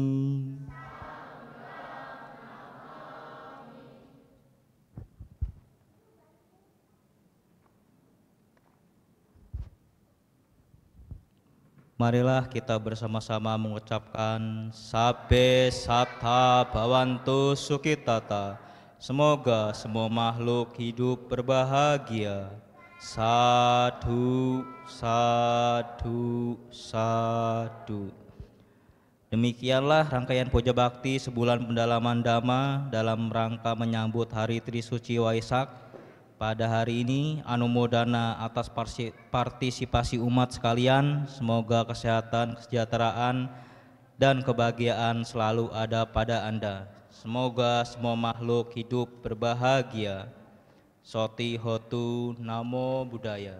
Speaker 1: Marilah kita bersama-sama mengucapkan Sabbe Satta Bhavantu Sukhitata. Semoga semua makhluk hidup berbahagia. Sadhu, sadhu, sadhu. Demikianlah rangkaian puja bakti sebulan pendalaman Dhamma dalam rangka menyambut Hari Trisuci Waisak. Pada hari ini, anumodana atas partisipasi umat sekalian. Semoga kesehatan, kesejahteraan, dan kebahagiaan selalu ada pada Anda. Semoga semua makhluk hidup berbahagia. Soti Hotu Namo Buddhaya.